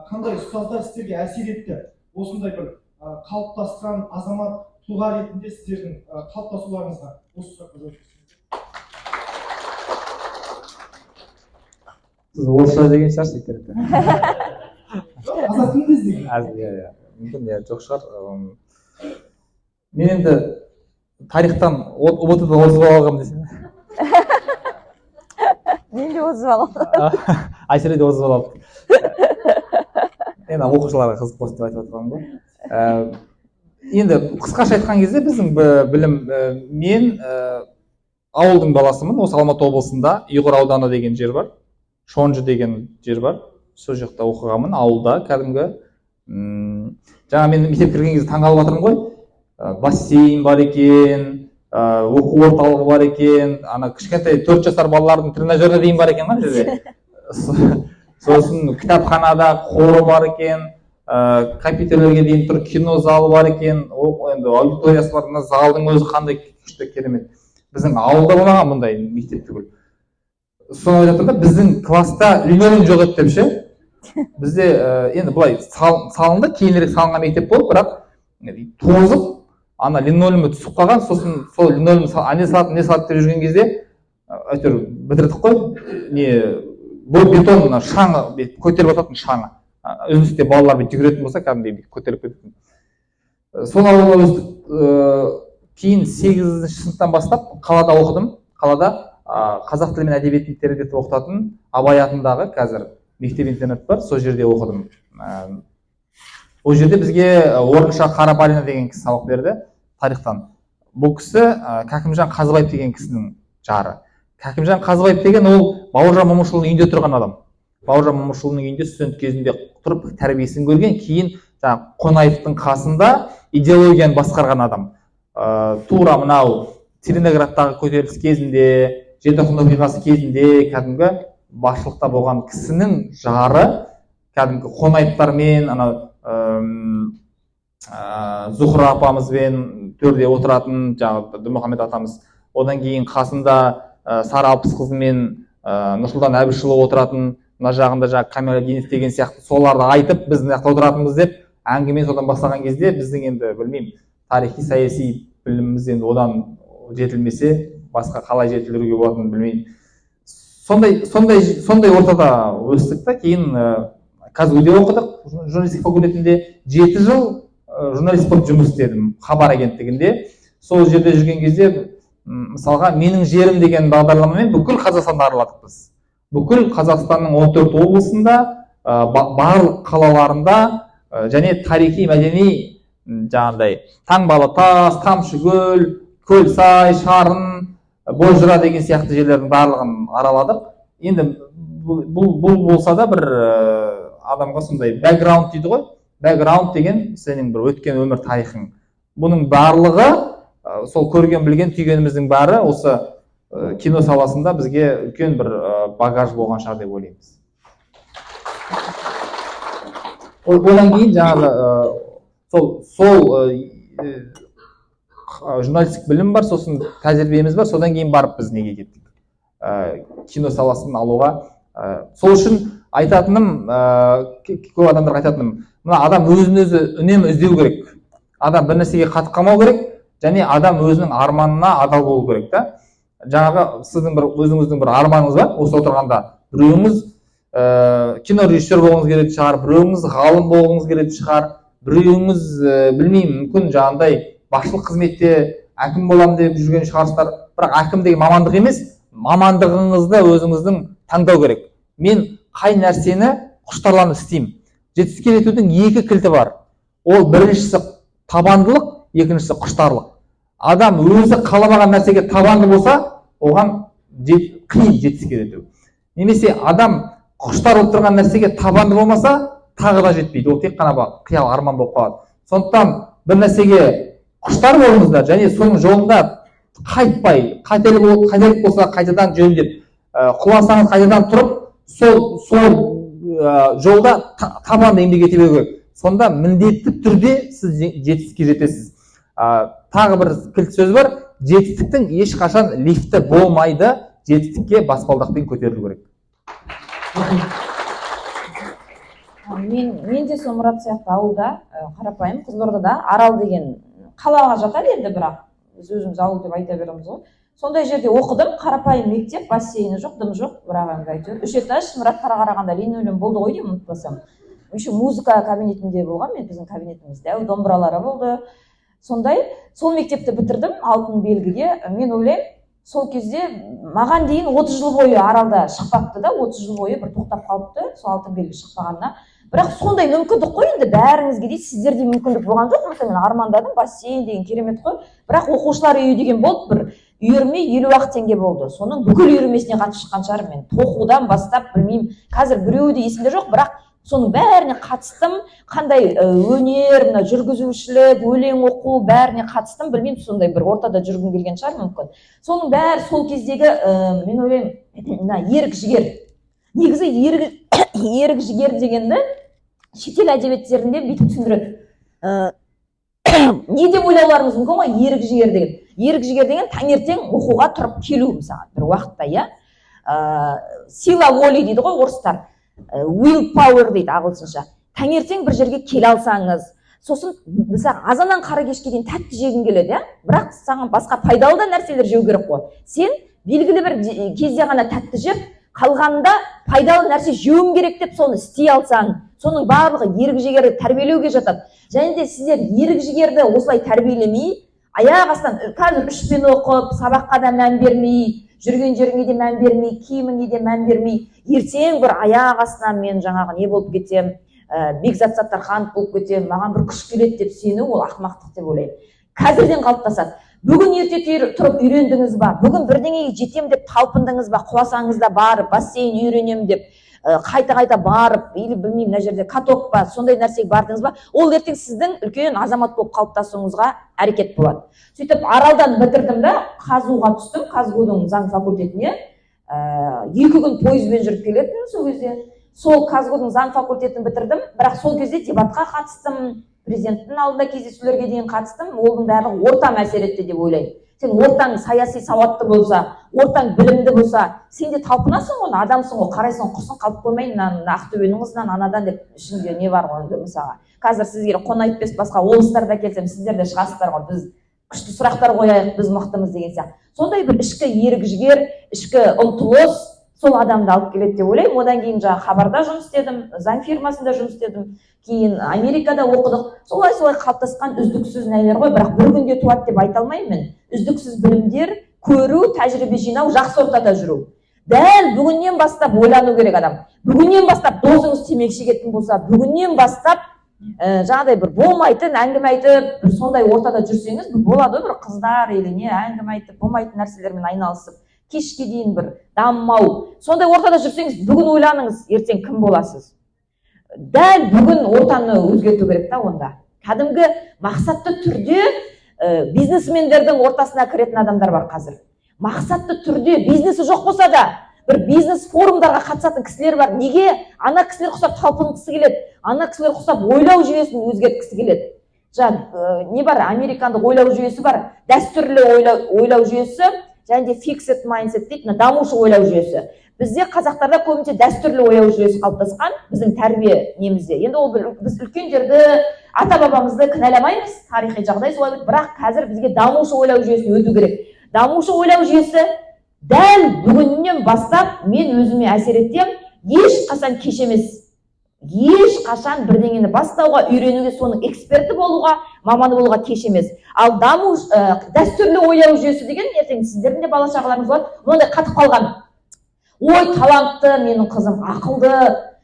F: Қандай ұстаздар сіздерге әсер етті? Осындай бір қалыптасқан азамат тұлға ретінде сіздердің қалыптасуларыңызға осы сұраққа жауап берсеңіз.
B: Сіз орысша деген шығарсыз керек.
F: Қазақ тілінде іздеген.
B: Иә, мүмкін жоқ шығар. Мен енді тарихтан ұбт-дан озып алғам десем.
C: Мен де озып алам.
B: Айсәуле де озып алды. Енді оқушыларға қызық болсын деп айтып отырғаным ғой. Енді қысқаша айтқан кезде біздің білім, мен ауылдың баласымын. Осы Алматы облысында Ұйғыр ауданы деген жер бар. Шонжы деген жер бар. Сол жақта оқығанмын, ауылда кәдімгі. Жаңа мен мектепке кірген кезде таңғалып жатырмын ғой. Бассейн бар екен, оқу орталығы бар екен, ана кішкентай 4 жасар балалардың тренажері дейін бар екен ғой жерде. Сосын кітапханада қоры бар екен, компьютерлерге дейін тұр, кино залы бар екен, енді аудиториясы бар. Мына залдың өзі қандай күшті, керемет. Біздің ауылда болмаған мұндай мектеп түгіл. Соны ойлап тұрмын да, біздің класста линолеум жоқ еді деп ше. Бізде енді былай салынды, кейінірек салынған мектеп болды, бірақ тозып, ана линолеумы түсіп қалған, сосын сол линолеум не салады деп жүрген кезде әйтеуір бітірдік қой. Бұл бетон шаңы көтеріп жататын шаңы. Үзілісте балалар жүгіретін болса, кәдімгідей көтеріп кететін. Сол ауылда өстік. Кейін 8-ші сыныптан бастап қалада оқыдым. Қалада қазақ тілі мен әдебиетін тереңдетіп оқытатын Абай атындағы қазір мектеп-интернат бар, сол жерде оқыдым. Ол жерде бізге Орынша Қарабалина деген кісі сабақ берді тарихтан. Бұл кісі Кәкімжан Қазыбаев деген кісінің жары. Кәкімжан Қазыбаев деген ол Бауыржан Момышұлының үйінде тұрған адам. Бауыржан Момышұлының үйінде студент кезінде тұрып тәрбиесін көрген, кейін Қонаевтың қасында идеологияны басқарған адам. Тура мынау Целиноградтағы көтеріліс кезінде, Желтоқсан оқиғасы кезінде кәдімгі басшылықта болған кісінің жары, кәдімгі Қонаевтармен, Зухра апамызбен төрде отыратын, жаңағы Дінмұхамед атамыз, одан кейін қасында Сары Алпысқызы мен Нұрсұлтан Әбішұлы отыратын, мына жағында Камалетдинов деген сияқты соларды айтып, біз мына жақта отыратынбыз деп әңгіме содан бастаған кезде біздің енді білмеймін, тарихи саяси біліміміз енді одан жетілмесе, басқа қалай жетілдіруге болатынын білмеймін. Сондай ортада өстік та, кейін Казгуде оқыдық, журналистика факультетінде 7 жыл журналист болып жұмыс істедім хабар агенттігінде. Сол жерде жүрген кезде, мысалға, менің жерім деген бағдарламамен бүкіл Қазақстанды араладық біз. Бүкіл Қазақстанның 14 облысында, барлық қалаларында және тарихи, мәдени, жаңағыдай Таңбалы тас, Тамшыкөл, Көлсай, Шарын, Бозжыра деген сияқты жерлердің барлығын араладық. Енді бұл болса да бір адамға сондай бэкграунд дейді ғой. Бэкграунд деген сенің бір өткен өмір тарихың. Бұның барлығы, сол көрген, білген, түйгеніміздің бәрі осы кино саласында бізге үлкен бір багаж болған шығар деп ойлаймыз. Одан кейін жаңағы сол журналистік білім бар, сосын тәжірибеміз бар, содан кейін барып біз неге кеттік? Кино саласын алуға. Сол үшін айтатыным, көп адамдарға айтатыным, мына адам өзін-өзі үнемі іздеу керек. Адам бір нәрсеге қатып қалмау керек, және адам өзінің арманына адал болу керек та. Жаңағы сіздің өзіңіздің бір арманыңыз бар, осы отырғанда біреуіңіз кино режиссер болғыңыз келетін шығар, біреуіңіз ғалым болғыңыз келетін шығар, біреуіңіз білмеймін, мүмкін жаңағыдай басшылық қызметте әкім боламын деп жүрген шығарсыздар. Бірақ әкім деген мамандық емес, мамандығыңызды өзіңіздің таңдау керек. Мен қай нәрсені құштарланып істеймін. Жетістікке жетудің 2 кілті бар. Ол біріншісі табандылық, екіншісі құштарлық. Адам өзі қаламаған нәрсеге табанды болса, оған қиын жетістікке жету. Немесе адам құштар болып тұрған нәрсеге табанды болмаса, тағы да жетпейді. Ол тек қана қиял арман болып қалады. Сондықтан бір нәрсеге құштар болыңыздар және соның жолында қайтпай, қателік болса қайтадан жөндеп, құласаңыз қайтадан тұрып, сол жолда табанды еңбек ете беру керек. Сонда міндетті түрде сіз жетістікке жетесіз. Тағы бір кілт сөз бар, жетістіктің ешқашан лифті болмайды, жетістікке баспалдақпен көтерілу керек.
C: Мен де сол Мұрат сияқты ауылда, қарапайым Қызылордада Арал деген қалаға жатады енді, бірақ біз өзіміз ауыл деп айта береміз ғой. Сондай жерде оқыдым, қарапайым мектеп, бассейні жоқ, дым жоқ, бірақ енді әйтеуір 3 этаж, Мұратқа қарағанда линолеум болды ғой деймін, ұмытпасам. Еще музыка кабинетінде болған, біздің кабинетіміз дәу домбыралары болды. Сондай, сол мектепті бітірдім алтын белгіге. Мен ойлаймын, сол кезде маған дейін 30 жыл бойы Аралда шықпапты да, 30 жыл бойы бір тоқтап қалыпты, сол алтын белгі шықпағанына. Бірақ сондай мүмкіндік қой енді, бәріңізге де сіздерде мүмкіндік болған жоқ. Мысалы мен армандадым, бассейн деген керемет қой. Бірақ оқушылар үйі деген болды, бір үйірме 50 теңге болды. Соның бүкіл үйірмесіне қатысып шыққан шығармын мен. Тоқудан бастап білмеймін. Қазір біреуі де есімде жоқ, бірақ соның бәріне қатыстым. Қандай өнер, мына жүргізушілік, өлең оқу бәріне қатыстым. Білмеймін, сондай бір ортада жүргім келген шығар мүмкін. Соның бәрі сол кездегі мен ойлаймын, мына ерік жігер. Негізі ерік жігер дегенді шетел әдебиеттерінде бүйтіп түсіндіреді. Не деп ойлауларыңыз мүмкін ғой, ерік жігер деген. Ерік жігер деген таңертең оқуға тұрып келу мысалы бір уақытта, иә. Сила воли дейді ғой орыстар. Will power дейді ағылшынша. Таңертең бір жерге келе алсаңыз, сосын мысалы азаннан қара кешке дейін тәтті жегің келеді, иә. Бірақ саған басқа пайдалы да нәрселер жеу керек қой. Сен белгілі бір кезде ғана тәтті жеп, қалғанында пайдалы нәрсе жеуім керек деп соны істей алсаң, соның барлығы ерік жігерді тәрбиелеуге жатады. Және де сіздер ерік жігерді осылай тәрбиелемей, аяқ астынан қазір үшпен оқып, сабаққа да мән бермей, жүрген жеріңе де мән бермей, киіміңе де мән бермей, ертең бір аяқ астынан мен жаңағы не болып кетсем, Бекзат Саттарханов болып кетсем, маған бір күш келеді деп сену, ол ақымақтық деп ойлаймын. Қазірден қалыптасады. Бүгін ерте тұрып үйрендіңіз ба? Бүгін бірдеңеге жетем деп талпындыңыз ба? Құласаңыз да барып, бассейн үйренем деп қайта барып, или білмеймін, мына жерде каток па, сондай нәрсеге бардыңыз ба? Ол ертең сіздің үлкен азамат болып қалыптасуыңызға әрекет болады. Сөйтіп аралдан бітірдім да, қазуға түстім, қазгудың заң факультетіне. 2 күн пойызбен жүріп келетін сол кезде. Сол қазгудың заң факультетін бітірдім, бірақ сол кезде дебатқа қатыстым, президенттің алдында кездесулерге дейін қатыстым. Оның бәрі ортам әсер етті деп ойлаймын. Сен ортаң саяси сауатты болса, ортаң білімді болса, сен де талпынасың ғой, адамсың ғой, қарайсың, құрсын қалып қоймайын, Ақтөбенің қызынан анадан деп ішінде не бар ғой, мысалға. Қазір сізге Қонаев басқа облыстарда келсем, сіздер де шығасыздар ғой, біз күшті сұрақтар қояйық, біз мықтымыз деген сияқты. Сондай бір ішкі ерік жігер, ішкі ұмтылыс сол адамды алып келеді деп ойлаймын. Одан кейін жаңа Хабарда жұмыс істедім, заң фирмасында жұмыс істедім, кейін Америкада оқыдық. Солай қалыптасқан үздіксіз нелер ғой, бірақ бір күнде туады деп айта алмаймын мен. Үздіксіз білімдер, көру, тәжірибе жинау, жақсы ортада жүру. Дәл бүгіннен бастап ойлану керек адам. Бүгіннен бастап досыңыз темекі шегетін болса, бүгіннен бастап жаңағыдай бір болмайтын әңгіме айтып, сондай ортада жүрсеңіз, болады бір қыздар или не әңгіме айтып, болмайтын нәрселермен айналысып, кешке дейін бір дамымау. Сондай ортада жүрсеңіз, бүгін ойланыңыз, ертең кім боласыз? Дәл бүгін ортаны өзгерту керек та онда. Кәдімгі мақсатты түрде бизнесмендердің ортасына кіретін адамдар бар қазір. Мақсатты түрде бизнесі жоқ болса да, бір бизнес форумдарға қатысатын кісілер бар. Неге? Ана кісілер құсап талпынғысы келеді. Ана кісілер құсап ойлау жүйесін өзгерткісі келеді. Не бар? Американдық ойлау жүйесі бар. Дәстүрлі ойлау жүйесі, және де fixed mindset дейді, дамушы ойлау жүйесі. Бізде қазақтарда көбінше дәстүрлі ойлау жүйесі қалыптасқан, біздің тәрбие немізде. Енді ол біз үлкендерді, ата-бабамызды кінәламаймыз, тарихи жағдай солай, бірақ қазір бізге дамушы ойлау жүйесіне өту керек. Дамушы ойлау жүйесі дәл бүгіннен бастап мен өзіме әсер етем, ешқашан кеш емес. Ешқашан бірдеңені бастауға, үйренуге, соның эксперті болуға, маманы болуға кеш емес. Ал дәстүрлі ойлау жүйесі деген ертең сіздердің де бала шағаларыңыз болады, ондай қатып қалған. Ой, талантты, менің қызым ақылды,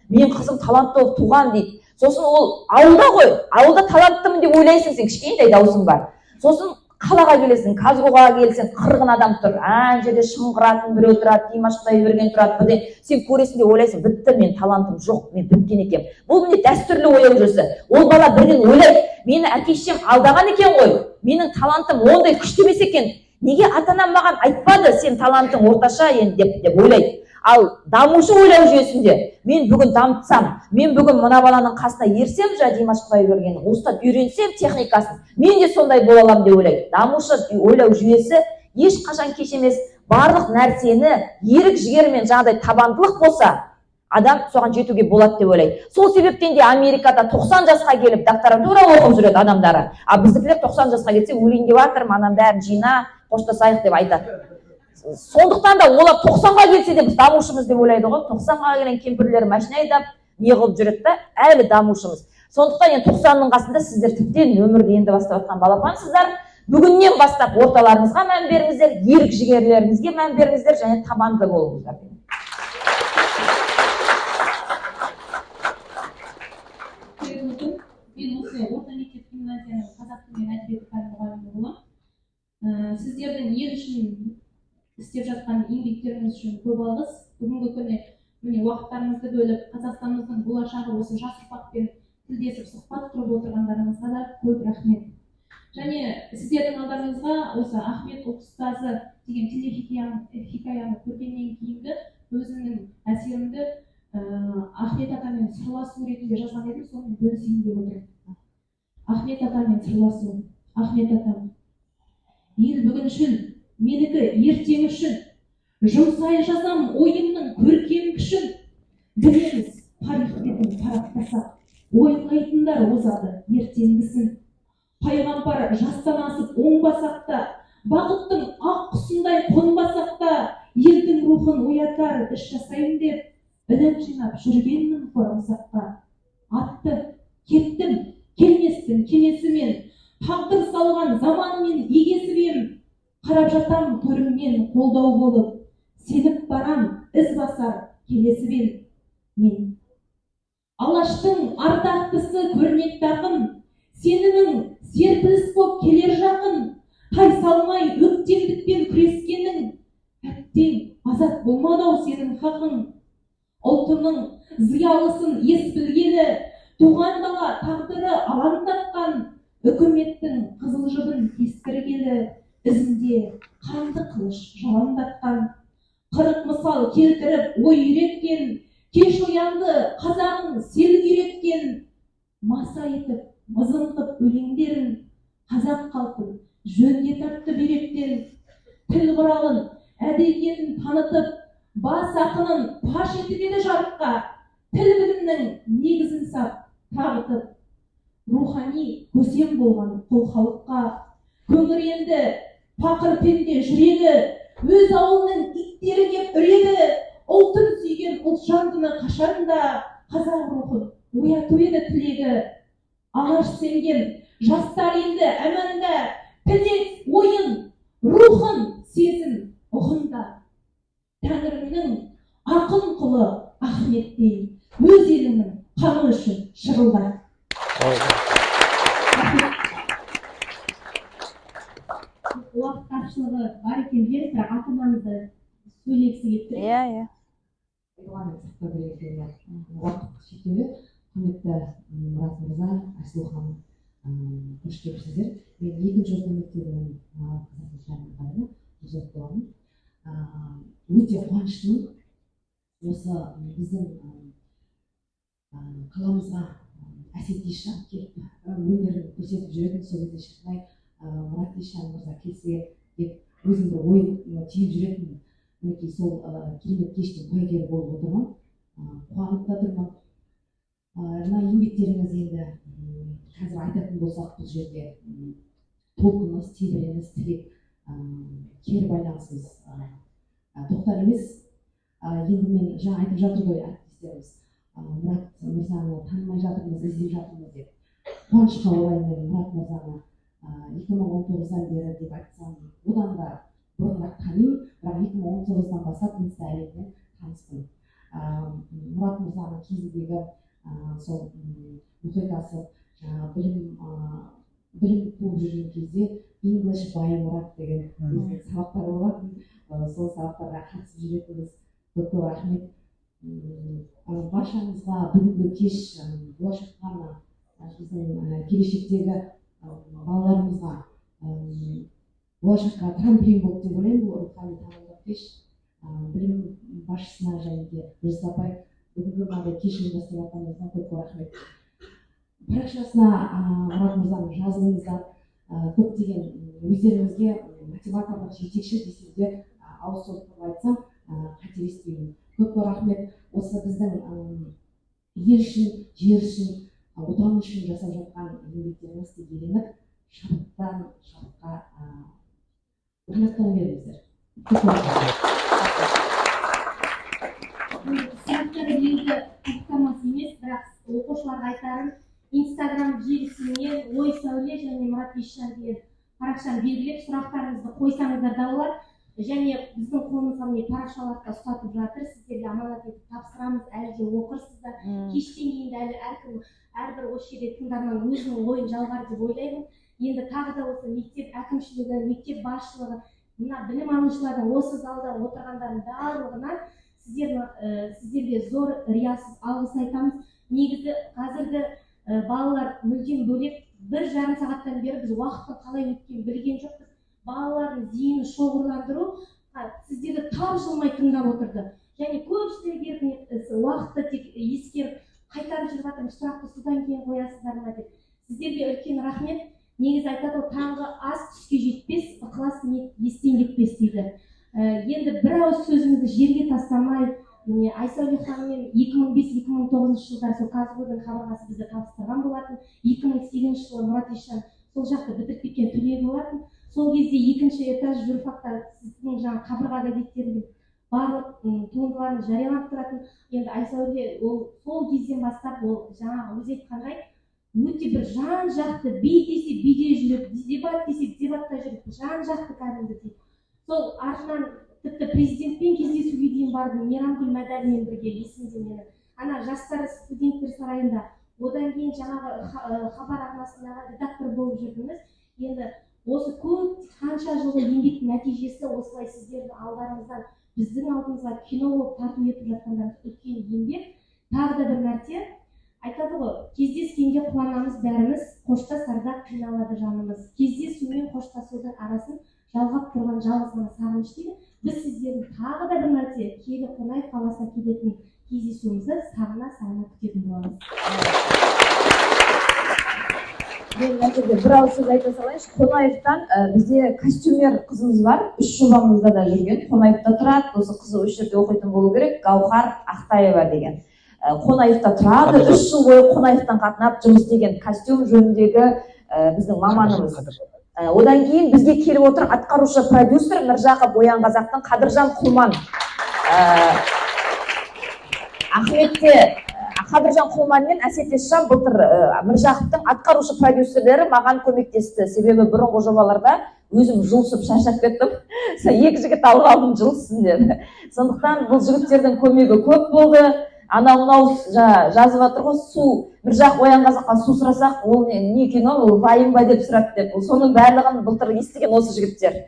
C: менің қызым талантты болып туған дейді. Сосын ол ауылда ғой, ауылда таланттымын деп ойлайсың, сен кішкентай даусың бар. Сосын қалаға келесің, Казгуға келсең, 40 адам тұр, ана жерде шыңғыратын біреу тұрады, Димаш Құдайберген тұрады, бірден сен көресің де ойлайсың, бітті, мен талантым жоқ, мен біткен екем. Бұл міне дәстүрлі ойлау жүйесі. Ол бала бірден ойлайды, мені әке-шешем алдаған екен ғой, менің талантым ондай күшті емес екен. Неге ата-анам маған айтпады, сен талантың орташа деп ойлайды. Ал дамушы ойлау жүйесінде мен бүгін дамытсам, мен бүгін мына баланың қасына ерсем, Димаш Құдайберген осыдан үйренсем техникасын, мен де сондай бола аламын деп ойлайды. Дамушы ойлау жүйесі ешқашан кеш емес. Барлық нәрсені ерік жігермен жаңағыдай табандылық болса, адам соған жетуге болады деп ойлайды. Сол себептен де Америкада 90 жасқа келіп докторантура оқып жүреді адамдары. А біздікілер 90 жасқа кетсе өлейін деп жатырмын, анам бәрін жина, қоштасайық деп айтады. Сондықтан да олар 90-ға келсе де біз дамушымыз деп ойлайды ғой. 90-ға келген кемпірлер машина айдап, не қылып жүреді да, әлі дамушымыз. Сондықтан 90-ның қасында сіздер тіптен өмірді енді бастап жатқан балапансыздар. Бүгіннен бастап орталарыңызға мән беріңіздер, ерік жігерлеріңізге мән беріңіздер және табанды болыңыздар.
G: Мен осы орта мектеп гимназияның қазақ тілі мен әдебиеті пәні мұғалімі боламын. Сіздердің ел үшін істеп жатқан еңбектеріңіз үшін көп алғыс. Бүгінгі күні міне уақыттарыңызды бөліп қазақстанымыздың болашағы осы жас ұрпақпен тілдесіп сұхбат құрып отырғандарыңызға да көп рахмет. Және сіздердің алдарыңызға осы Ахмет ұлт ұстазы деген телехикаяны көргеннен кейінгі өзімнің әсерімді Ахмет атамен сырласу ретінде жазған едім, соны бөлісейін деп отырмын. Ахмет атамен сырласу. Ахмет атам, ел бүгіншіл, менікі ертең үшін, жұмсай жазам ойымның көркем күшін. Білеміз, тарих бетін парақтасақ, ойлайтындар озады ертеңгісін. Пайғамбар жастан асып оңбасақ та, бақыттың ақ құсындай қонбасақ та, елдің рухын оятар іс жасайын деп, білім жинап жүргенмін қорамсаққа. Атты, кеттім, келместің кемесімен, тағдыр салған заманмен егесіп ем. Қарап жатам төріммен қолдау болып, сеніп барам із басар келесіп мен. Алаштың ардақтысы көрнекті ақын, сенімің серпіліс боп келер жақын. Тай салмай өктемдікпен күрескенің, әттең азат болмады-ау сенің хақың. Ұлтының зиялысын ес білгелі, туған бала тағдыры алаңдатқан, үкіметтің қызыл жібін ескіргелі, ізінде қанды қылыш жалаңдатқан. Қырық мысал келтіріп ой үйреткен, кеш оянды қазағын сел үйреткен. Маса етіп, мызыңқып өлеңдерін, қазақ қалпын жөнге тартты бүйректен. Тіл құралын, әдебиетін танытып, бас ақынын паш етіп еді жарыққа. Тіл білімнің негізін сап, тағытып, рухани көсем болған құл халыққа. Көңіренді пақыр пенде жүрегі, өз ауылының иттері кеп үреді. Ұлтын сүйген ұлт жандыны қашанда, қазақ рухын ояту еді тілегі. Алаш сенген жастар енді әманда, тілек ойын, рухын сезін ұғында. Тәңірімнің ақын құлы Ахметтей, өз елінің қамы үшін шырылдар.
H: Уақыт тапшылығы бар екен білеміз, бірақ ата-анамызды сөйлегісі келіп тұр.
C: Иә.
I: Уақыт шектеулі. Құрметті Мұрат мырза, Айсұлу ханым, қош келіпсіздер. Мен екінші орта мектебінің қазақ мұғалімі, ұзаттығым. Өте қуаныштымын. Осы біздің қаламызға Әсет Ишан келіп өнерін көрсетіп жүретін, сол кезде шықпай Мұрат Ишан мырза келсе деп өзім бір ой түйіп жүретін. Мінекей сол керемет кештің куәгері болып отырмын. Қуанып та тұрмын. Мына еңбектеріңіз енді қазір айтатын болсақ, бұл жерде толқыныз, тебіреніз, тілек, кері байланысымыз тоқтар емес. Енді мен жаңа айтып жатыр ғой әріптестеріміз, Мұрат мырзаны танымай жатырмыз, іздеп жатырмыз деп. Қуанышқа орай мен Мұрат мырзаны 2019-дан бері деп айтсам, одан да бұрынырақ танимын, бірақ 2019-дан бастап инста әлеммен таныспын. Мұрат мырзаның кезіндегі сол мұхитасы, білім қуып жүрген кезде English by Мұрат деген өзінің сабақтары болатын. Сол сабақтарға қатысып жүретінбіз. Көп рахмет. Баршаңызға бүгінгі кеш болашаққа біздің келешектегі балаларымызға болашаққа трамплин болып деп ойлаймын. Бұл рухани танымдық кеш. Білім басшысына және де Жүз апай бүгінгі мынандай кеш ұйымдастырып жатқаныңызға көп рахмет. Парақшасына Мұрат мырзаның жазылыңыздар, көптеген өздеріңізге мотиваторлық жетекші десек те ауыз сөз айтсам қателеспеймін. Көп рахмет. Осы біздің ел үшін, жер үшін, отан үшін жасап жатқан еңбектеріңізді еленіп, шабыттан шабытқа қанаттан беріңіздер. Көп рахмет.
H: Сұрақтар белгі тоқтамас емес, бірақ оқушыларға айтарым, Инстаграм желісіне ой сәуле және Мұрат Ишан деген парақшаны белгілеп сұрақтарыңызды қойсаңыздар да болады. Және біздің қолымызға міне парақшаларды ұстатып жатыр. Сіздерге аманат етіп тапсырамыз, әлі де оқырсыздар. Кештен кейін де әлі әрбір осы жерде тыңдарман өзінің ойын жалғар деп ойлаймын. Енді тағы да осы мектеп әкімшілігі, мектеп басшылығы, мына білім алушылардың осы залда отырғандардың барлығына сіздерге зор риясыз алғыс айтамыз. Негізі қазіргі балалар мүлдем бөлек. 1,5 сағаттан бері біз уақыттың қалай өткенін білген жоқпыз. Балалардың зейінін шоғырландыру сіздерді тапжылмай тыңдап отырды. Және көпшілік уақытты тек ескеріп қайтарып жүріп жатырмыз, сұрақты содан кейін қоясыздар ма деп. Сіздерге үлкен рахмет. Негізі айтады, таңғы ас түске жетпес, ықылас ниет естен кетпес дейді. Енді бір ауыз сөзімізді жерге тастамай, Айсәуле ханыммен 2005-2009 жылдар сол Казгудың қабырғасы бізді табыстырған болатын. 2008 жылы Мұрат Ишан сол жақты бітіріп кеткен түлегі болатын. Сол кезде екінші этаж журфакта сіздің жаңа қабырға газеттерінде барлық туындыларын жарияланып тұратын. Енді Айсәуле сол кезден бастап ол жаңағы өзі айтқандай өте бір жан жақты, бей десе биде жүріп, дебат десе дебатта жүріп, жан жақты кәдімгі дейді. Сол артынан тіпті президентпен кездесуге дейін барды, Мейрамгүл Мәдәлімен бірге, есімде менің. Ана жастар студенттер сарайында, одан кейін жаңағы хабар арнасындағы редактор болып жүрдіңіз. Енді осы көп қанша жылғы еңбектің нәтижесі осылай сіздердің алдарыңыздан біздің алдымызға кино болып тарту етіп жатқандарыңыз үлкен еңбек. Тағы да бір мәрте айтады ғой, кездескенде қуанамыз бәріміз, қоштасарда қиналады жанымыз. Кездесумен қоштасудың арасын жалғап тұрған жалғыз ғана сағыныш дейді. Біз сіздердің тағы да бір мәрте Киелі Қонаев қаласына келетін кездесуімізді сағына күтетін боламыз.
C: Мен мына жерде бір ауыз сөз айта салайыншы. Қонаевтан бізде костюмер қызымыз бар, 3 жобамызда да жүрген. Қонаевта тұрады, осы қызы осы жерде оқитын болу керек, Гаухар Ақтаева деген. Қонаевта тұрады, 3 жыл бойы Қонаевтан қатынап жұмыс істеген костюм жөніндегі біздің маманымыз. Одан кейін бізге келіп отыр атқарушы продюсер Міржақып Оян Қазақтың Қадыржан Құлман. Ахметте Қадыржан Құлман мен Әсет Есжан былтыр Міржақыптың атқарушы продюсерлері маған көмектесті. Себебі бұрынғы жобаларда өзім жылсып шаршап кеттім. 2 жігіт алып алдым жылсын деп. Сондықтан бұл жігіттердің көмегі көп болды. Анау жазып жатыр ғой, су, Міржақып Оян Қазаққа су сұрасақ, ол не кино, ол байым ба деп сұрады деп. Соның барлығын былтыр естіген осы жігіттер.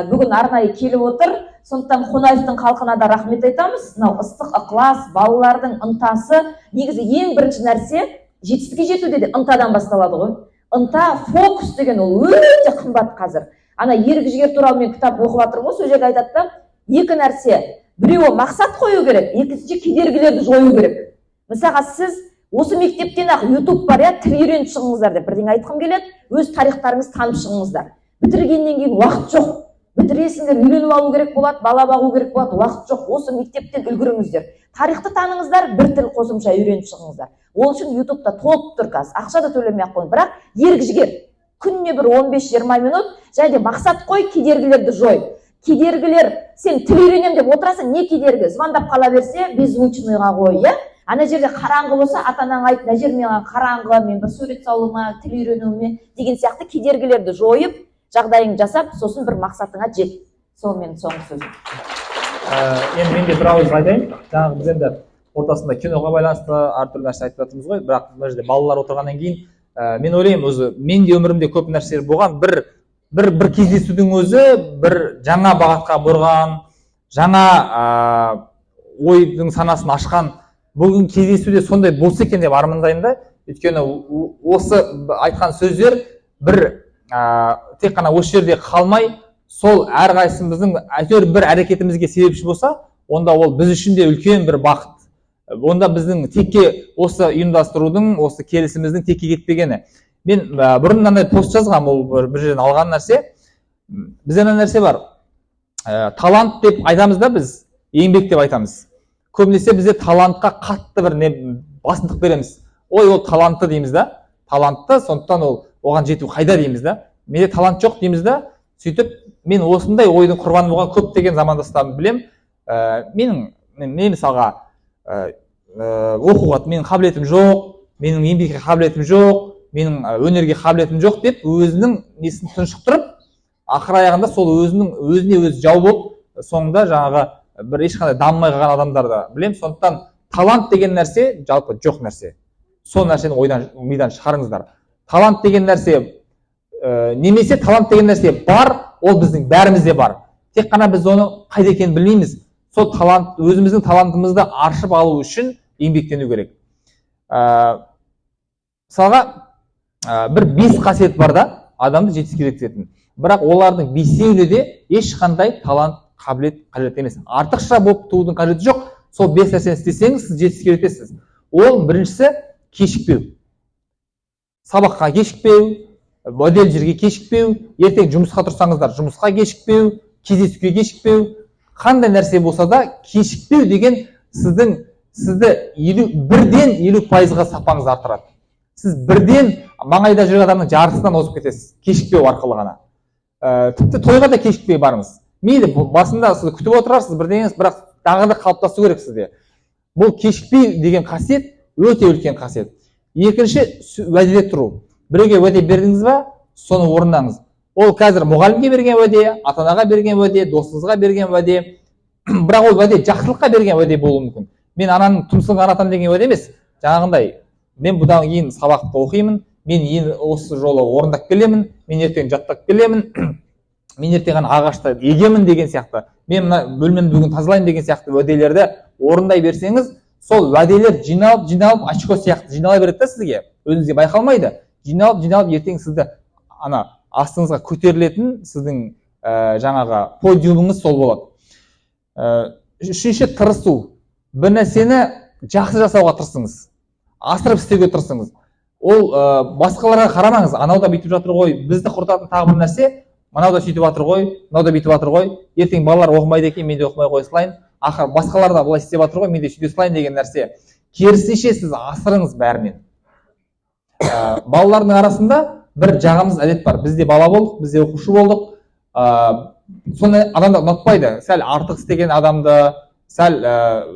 C: Бүгін арнайы келіп отыр. Сондықтан Қонаевтың халқына да рахмет айтамыз. Мынау ыстық ықылас, балалардың ынтасы. Негізі ең бірінші нәрсе жетістікке жетуде де ынтадан басталады ғой. Ынта, фокус деген ол өте қымбат қазір. Ана ерік жігер туралы мен кітап оқып жатырмын ғой, сол жерде айтады да, 2 нәрсе. Біреуі мақсат қою керек, екіншісі кедергілерді жою керек. Мысалға сіз осы мектептен ақ YouTube бар я, тіл үйреніп шығыңыздар деп бірдеңе айтқым келеді, өз тарихтарыңызды танып шығыңыздар. Бітіргеннен кейін уақыт жоқ. Бітіресіңдер, үйленіп алу керек болады, бала бағу керек болады, уақыт жоқ. Осы мектептен үлгіріңіздер. Тарихты таныңыздар, бір тіл қосымша үйреніп шығыңыздар. Ол үшін YouTube-та толып тұр қазір. Ақша да төлемей ақ қойын, бірақ ерік жігер. Күніне бір 15-20 минут, және мақсат қой, кедергілерді жой. Кедергілер, сен тіл үйренем деп отырасың, не кедергі? Звондап қала берсе, беззвучныйға қой, иә? Ана жерде қараңғы болса, ата-анаң айт, мына жер маған қараңғы, мен бір сурет салуыма, тіл үйренуіме деген сияқты кедергілерді жойып, жағдайың жасап, сосын бір мақсатыңа жет. Сол менің соңғы сөзім.
B: Енді мен де бір ауыз айтайын. Жаңағы біз енді ортасында киноға байланысты әртүрлі нәрсе айтып жатырмыз ғой, бірақ мына жерде балалар отырғаннан кейін мен ойлаймын, өзі мен де өмірімде көп нәрселер болған, бір кездесудің өзі бір жаңа бағытқа бұрған, жаңа ойдың санасын ашқан. Бүгін кездесуде сондай болса екен деп армандаймын да. Өйткені осы айтқан сөздер тек қана осы жерде қалмай, сол әрқайсымыздың әйтеуір бір әрекетімізге себепші болса, онда ол біз үшін де үлкен бір бақыт. Онда біздің текке осы ұйымдастырудың, осы келісіміздің текке кетпегені. Мен бұрын мынандай пост жазғам, ол бір жерден алған нәрсе. Бізде мына нәрсе бар. Талант деп айтамыз да біз, еңбек деп айтамыз. Көбінесе бізде талантқа қатты бір басымдық береміз. Ой, ол талантты дейміз да. Талантты, сондықтан оған жету қайда дейміз да. Менде талант жоқ дейміз да. Сөйтіп, мен осындай ойдың құрбаны болған көптеген замандастарымды білем. Мен мысалға оқуға менің қабілетім жоқ, менің еңбекке қабілетім жоқ, менің өнерге қабілетім жоқ деп өзінің несін тұншықтырып, ақыр аяғында сол өзіне өзі жау болып, соңында жаңағы бір ешқандай дамымай қалған адамдарды білем. Сондықтан талант деген нәрсе жалпы жоқ нәрсе. Сол нәрсені мидан шығарыңыздар. Талант деген нәрсе немесе талант деген нәрсе бар, ол біздің бәрімізде бар. Тек қана біз оны қайда екенін білмейміз. сол талант, өзіміздің талантымызды аршып алу үшін еңбектену керек. Мысалға бір 5 қасиет бар да адамды жетістікке жеткізетін. Бірақ олардың 5-еуінде де ешқандай талант, қабілет қажет емес. Артықша болып туудың қажеті жоқ. Сол 5 нәрсені істесеңіз, сіз жетістікке жетесіз. Ол біріншісі кешікпеу. Сабаққа кешікпеу, модель жерге кешікпеу, ертең жұмысқа тұрсаңыздар, жұмысқа кешікпеу, кездесуге кешікпеу. Қандай нәрсе болса да кешікпеу деген сізді 1-ден 50%-ға сапаңызды арттырады. Сіз 1-ден маңайда жүрген адамның жарысынан озып кетесіз, кешікпеу арқылы ғана. Тіпті тойға да кешікпей барыңыз. Мейлі, басында сіз күтіп отырарсыз бірдеңіз, бірақ дағды қалыптасу керек сізде. Бұл кешікпей деген қасиет өте үлкен қасиет. Екінші, уәделеп тұру. Біреуге уәде бердіңіз ба, соны орындаңыз. Ол қазір мұғалімге берген уәде, ата-анаға берген уәде, досыңызға берген уәде. Бірақ ол уәде жақсылыққа берген уәде болуы мүмкін. Мен ананың тұмсығын қаратамын деген уәде емес. Жаңағындай, мен бұдан кейін сабақты оқимын, мен осы жолы орындап келемін, мен ертең жаттап келемін, мен ертең ағашты егемін деген сияқты, мен мына бөлмемді бүгін тазалаймын деген сияқты уәделерді орындай берсеңіз, сол уәделер жиналып очко сияқты жинала береді да сізге, өзіңізге байқалмайды. Жиналып ертең сізді астыңызға көтерілетін сіздің жаңағы подиумыңыз сол болады. Үшінші, тырысу. Бір нәрсені жақсы жасауға тырысыңыз, асырып істеуге тырысыңыз. Ол басқаларға қарамаңыз, анау да бүйтіп жатыр ғой, бізді құртатын тағы бір нәрсе, мынау да сөйтіп жатыр ғой, мынау да бүйтіп жатыр ғой, ертең балалар оқымайды екен, мен де оқымай қоя салайын, ақыр басқалар да былай істеп жатыр ғой, мен де сөйте салайын деген нәрсе. Керісінше сіз асырыңыз бәрінен. Балалардың арасында бір жағымыз әдет бар. Бізде бала болдық, бізде оқушы болдық. Соны адамдар ұнатпайды. Сәл артық істеген адамды, сәл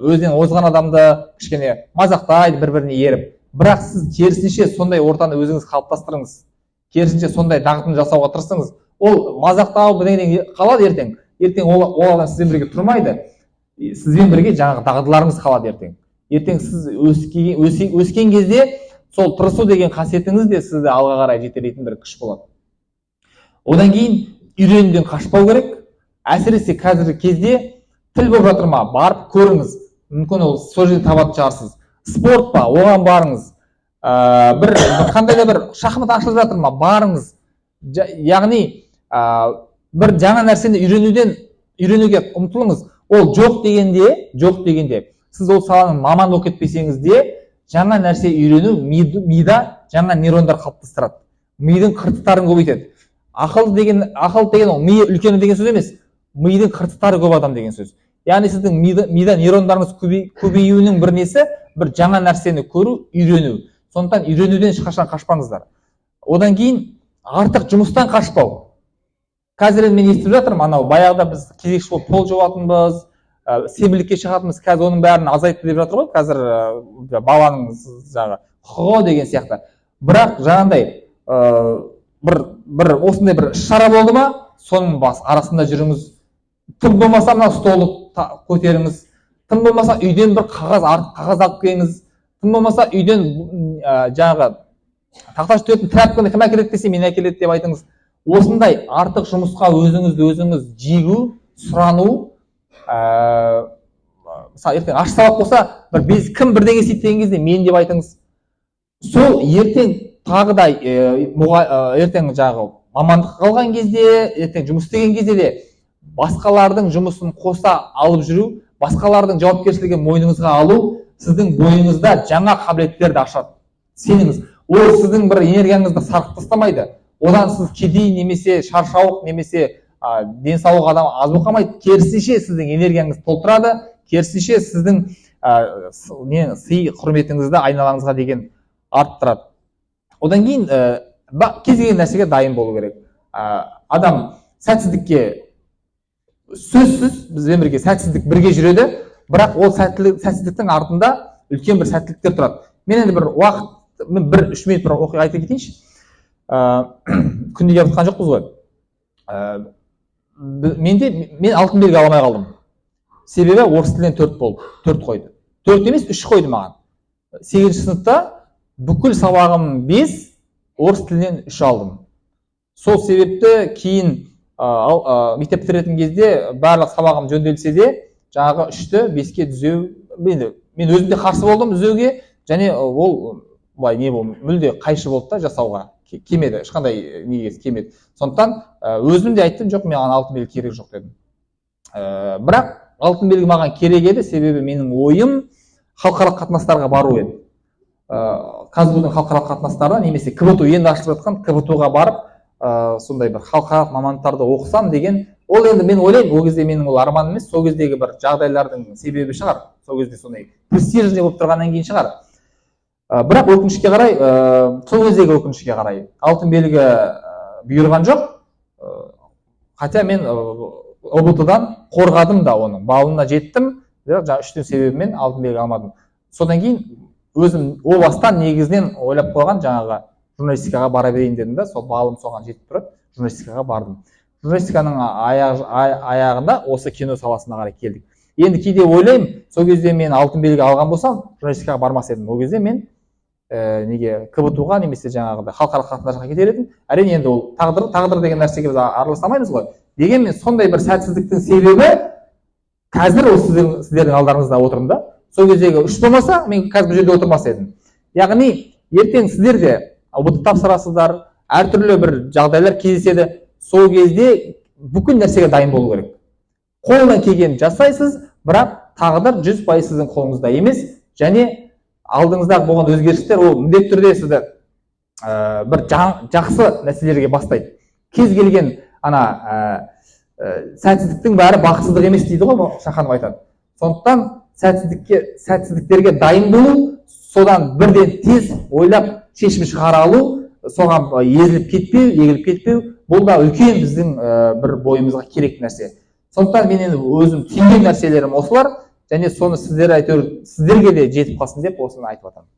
B: өзінен озған адамды кішкене мазақтайды, бір-біріне еріп. Бірақ сіз керісінше сондай ортаны өзіңіз қалыптастырыңыз. Керісінше сондай дағдыны жасауға тырысыңыз. Ол мазақтау бірдеңеден қалады ертең. Ертең ол адам сізбен бірге тұрмайды. Сізбен бірге жаңағы дағдыларыңыз қалады ертең. Ертең сіз өскен кезде сол тырысу деген қасиетіңіз де сізді алға қарай жетелейтін бір күш болады. Одан кейін үйренуден қашпау керек. Әсіресе қазіргі кезде тіл болып жатыр ма, барып көріңіз. Мүмкін ол сол жерде табатын шығарсыз. Спорт па, оған барыңыз. Қандай да бір шахмат ашылып жатыр ма, барыңыз. Яғни бір жаңа нәрсені үйренуге ұмтылыңыз. Ол жоқ дегенде, сіз ол саланың маманы болып кетпесеңіз де, жаңа нәрсе үйрену мида жаңа нейрондар қалыптастырады. Мидың қыртыстарын көбейтеді. Ақыл деген ол ми үлкені деген сөз емес, мидың қыртыстары көп адам деген сөз. Яғни сіздің мида нейрондарыңыз көбеюінің бір несі, бір жаңа нәрсені көру, үйрену. Сондықтан үйренуден ешқашан қашпаңыздар. Одан кейін артық жұмыстан қашпау. Қазір мен естіп жатырмын, анау баяғыда біз кезекші болып пол жуатынбыз, сенбілікке шығатынбыз, қазір оның бәрін азайтты деп жатыр ғой, қазір баланың құқығы деген сияқты. Бірақ жаңағындай бір осындай бір шара болды ма, соның арасында жүріңіз. Тым болмаса мына столды көтеріңіз, тым болмаса үйден бір қағаз алып келіңіз, тым болмаса үйден жаңағы тақташ түретін тряпканы кім әкеледі десе, мен әкеледі деп айтыңыз. Осындай артық жұмысқа өзіңіз жегу, сұрану, ертең аш сабақ болса, кім бірдеңе істейді деген кезде мен деп айтыңыз. Сол ертең тағы да ертең жағы мамандық қалған кезде, ертең жұмыс істеген кезде де басқалардың жұмысын қоса алып жүру, басқалардың жауапкершілігін мойныңызға алу, сіздің бойыңызда жаңа қабілеттерді ашады. Сеніңіз, ол сіздің бір энергияңызды сарқып тастамайды. Одан сіз кедей немесе шаршауық немесе денсаулық адам аз оқымайды. Керісінше сіздің энергияңыз толтырады, керісінше сіздің сый құрметіңізді айналаңызға деген арттырады. Одан кейін кез келген нәрсеге дайын болу керек. Адам сәтсіздікке сөзсіз бізбен бірге сәтсіздік бірге жүреді, бірақ ол сәтсіздіктің артында үлкен бір сәттіліктер тұрады. Мен енді бір уақыт, 1-3 минут бір оқиға айта кетейінші. Күнде келіп жатқан жоқпыз ғой. Мен алтын белгі ала алмай қалдым. Себебі орыс тілінен 4 болды, 4 қойды. 4 емес, 3 қойды маған. 8-ші сыныпта бүкіл сабағым 5, орыс тілінен 3 алдым. Сол себепті кейін мектеп бітіретін кезде барлық сабағым жөнделсе де, жаңағы 3-ті 5-ке түзеу, мен өзім де қарсы болдым түзеуге, және ол былай не болды, мүлде қайшы болды да жасауға, келмеді, ешқандай неге келмеді. Сондықтан өзім де айттым, жоқ, мен алтын белгі керек жоқ дедім. Бірақ алтын белгі маған керек еді, себебі менің ойым халықаралық қатынастарға бару еді. Казгу-дың халықаралық қатынастарына немесе КБТУ енді ашылып жатқан КБТУ-ға барып, сондай бір халықаралық мамандықтарды оқысам деген, ол енді мен ойлаймын, ол кезде менің ол арманым емес, сол кездегі бір жағдайлардың себебі шығар, сол кезде сондай престижный болып тұрғаннан кейін шығар. Бірақ өкінішке қарай, сол кездегі өкінішке қарай, алтын белгі бұйырған жоқ, хотя мен ОБТ-дан қорғадым да оның, балына жеттім, жаңа 3-тің себебімен алтын белгі алмадым. Содан кейін өзім о бастан негізінен ойлап қойған жаңағы журналистикаға бара берейін дедім да, сол балым соған жетіп тұрады, журналистикаға бардым. Журналистиканың аяғында осы кино саласына қарай келдік. Енді кейде ойлаймын, сол кезде мен алтын белгі алған болсам, журналистикаға бармас едім. Ол кезде мен неге КБТУ-ға немесе жаңағыдай халықаралық қатынастарға кетер едім. Әрине енді ол тағдыр деген нәрсеге біз араласпаймыз ғой. Дегенмен сондай бір сәтсіздіктің себебі қазір ол сіздердің алдарыңызда отырмын да. Сол кездегі 3 болмаса, мен қазір бұл жерде отырмас едім. Яғни ертең сіздер де ОБТ тапсырасыздар, әртүрлі бір жағдайлар кездеседі. Сол кезде бүкіл нәрсеге дайын болу керек. Қолынан келгенін жасайсыз, бірақ тағдыр 100% сіздің қолыңызда емес, және алдыңыздағы болған өзгерістер ол міндетті түрде сізді бір жақсы нәрселерге бастайды. Кез келген сәтсіздіктің бәрі бақытсыздық емес дейді ғой, Шаханов айтады. Сондықтан сәтсіздіктерге дайын болу, содан бірден тез ойлап шешім шығара алу, соған езіліп кетпеу, егіліп кетпеу, бұл да үлкен біздің бір бойымызға керек нәрсе. Сондықтан мен өзім түйген нәрселерім осылар, және соны сіздерге де жетіп қалсын деп осыны айтып жатырмын.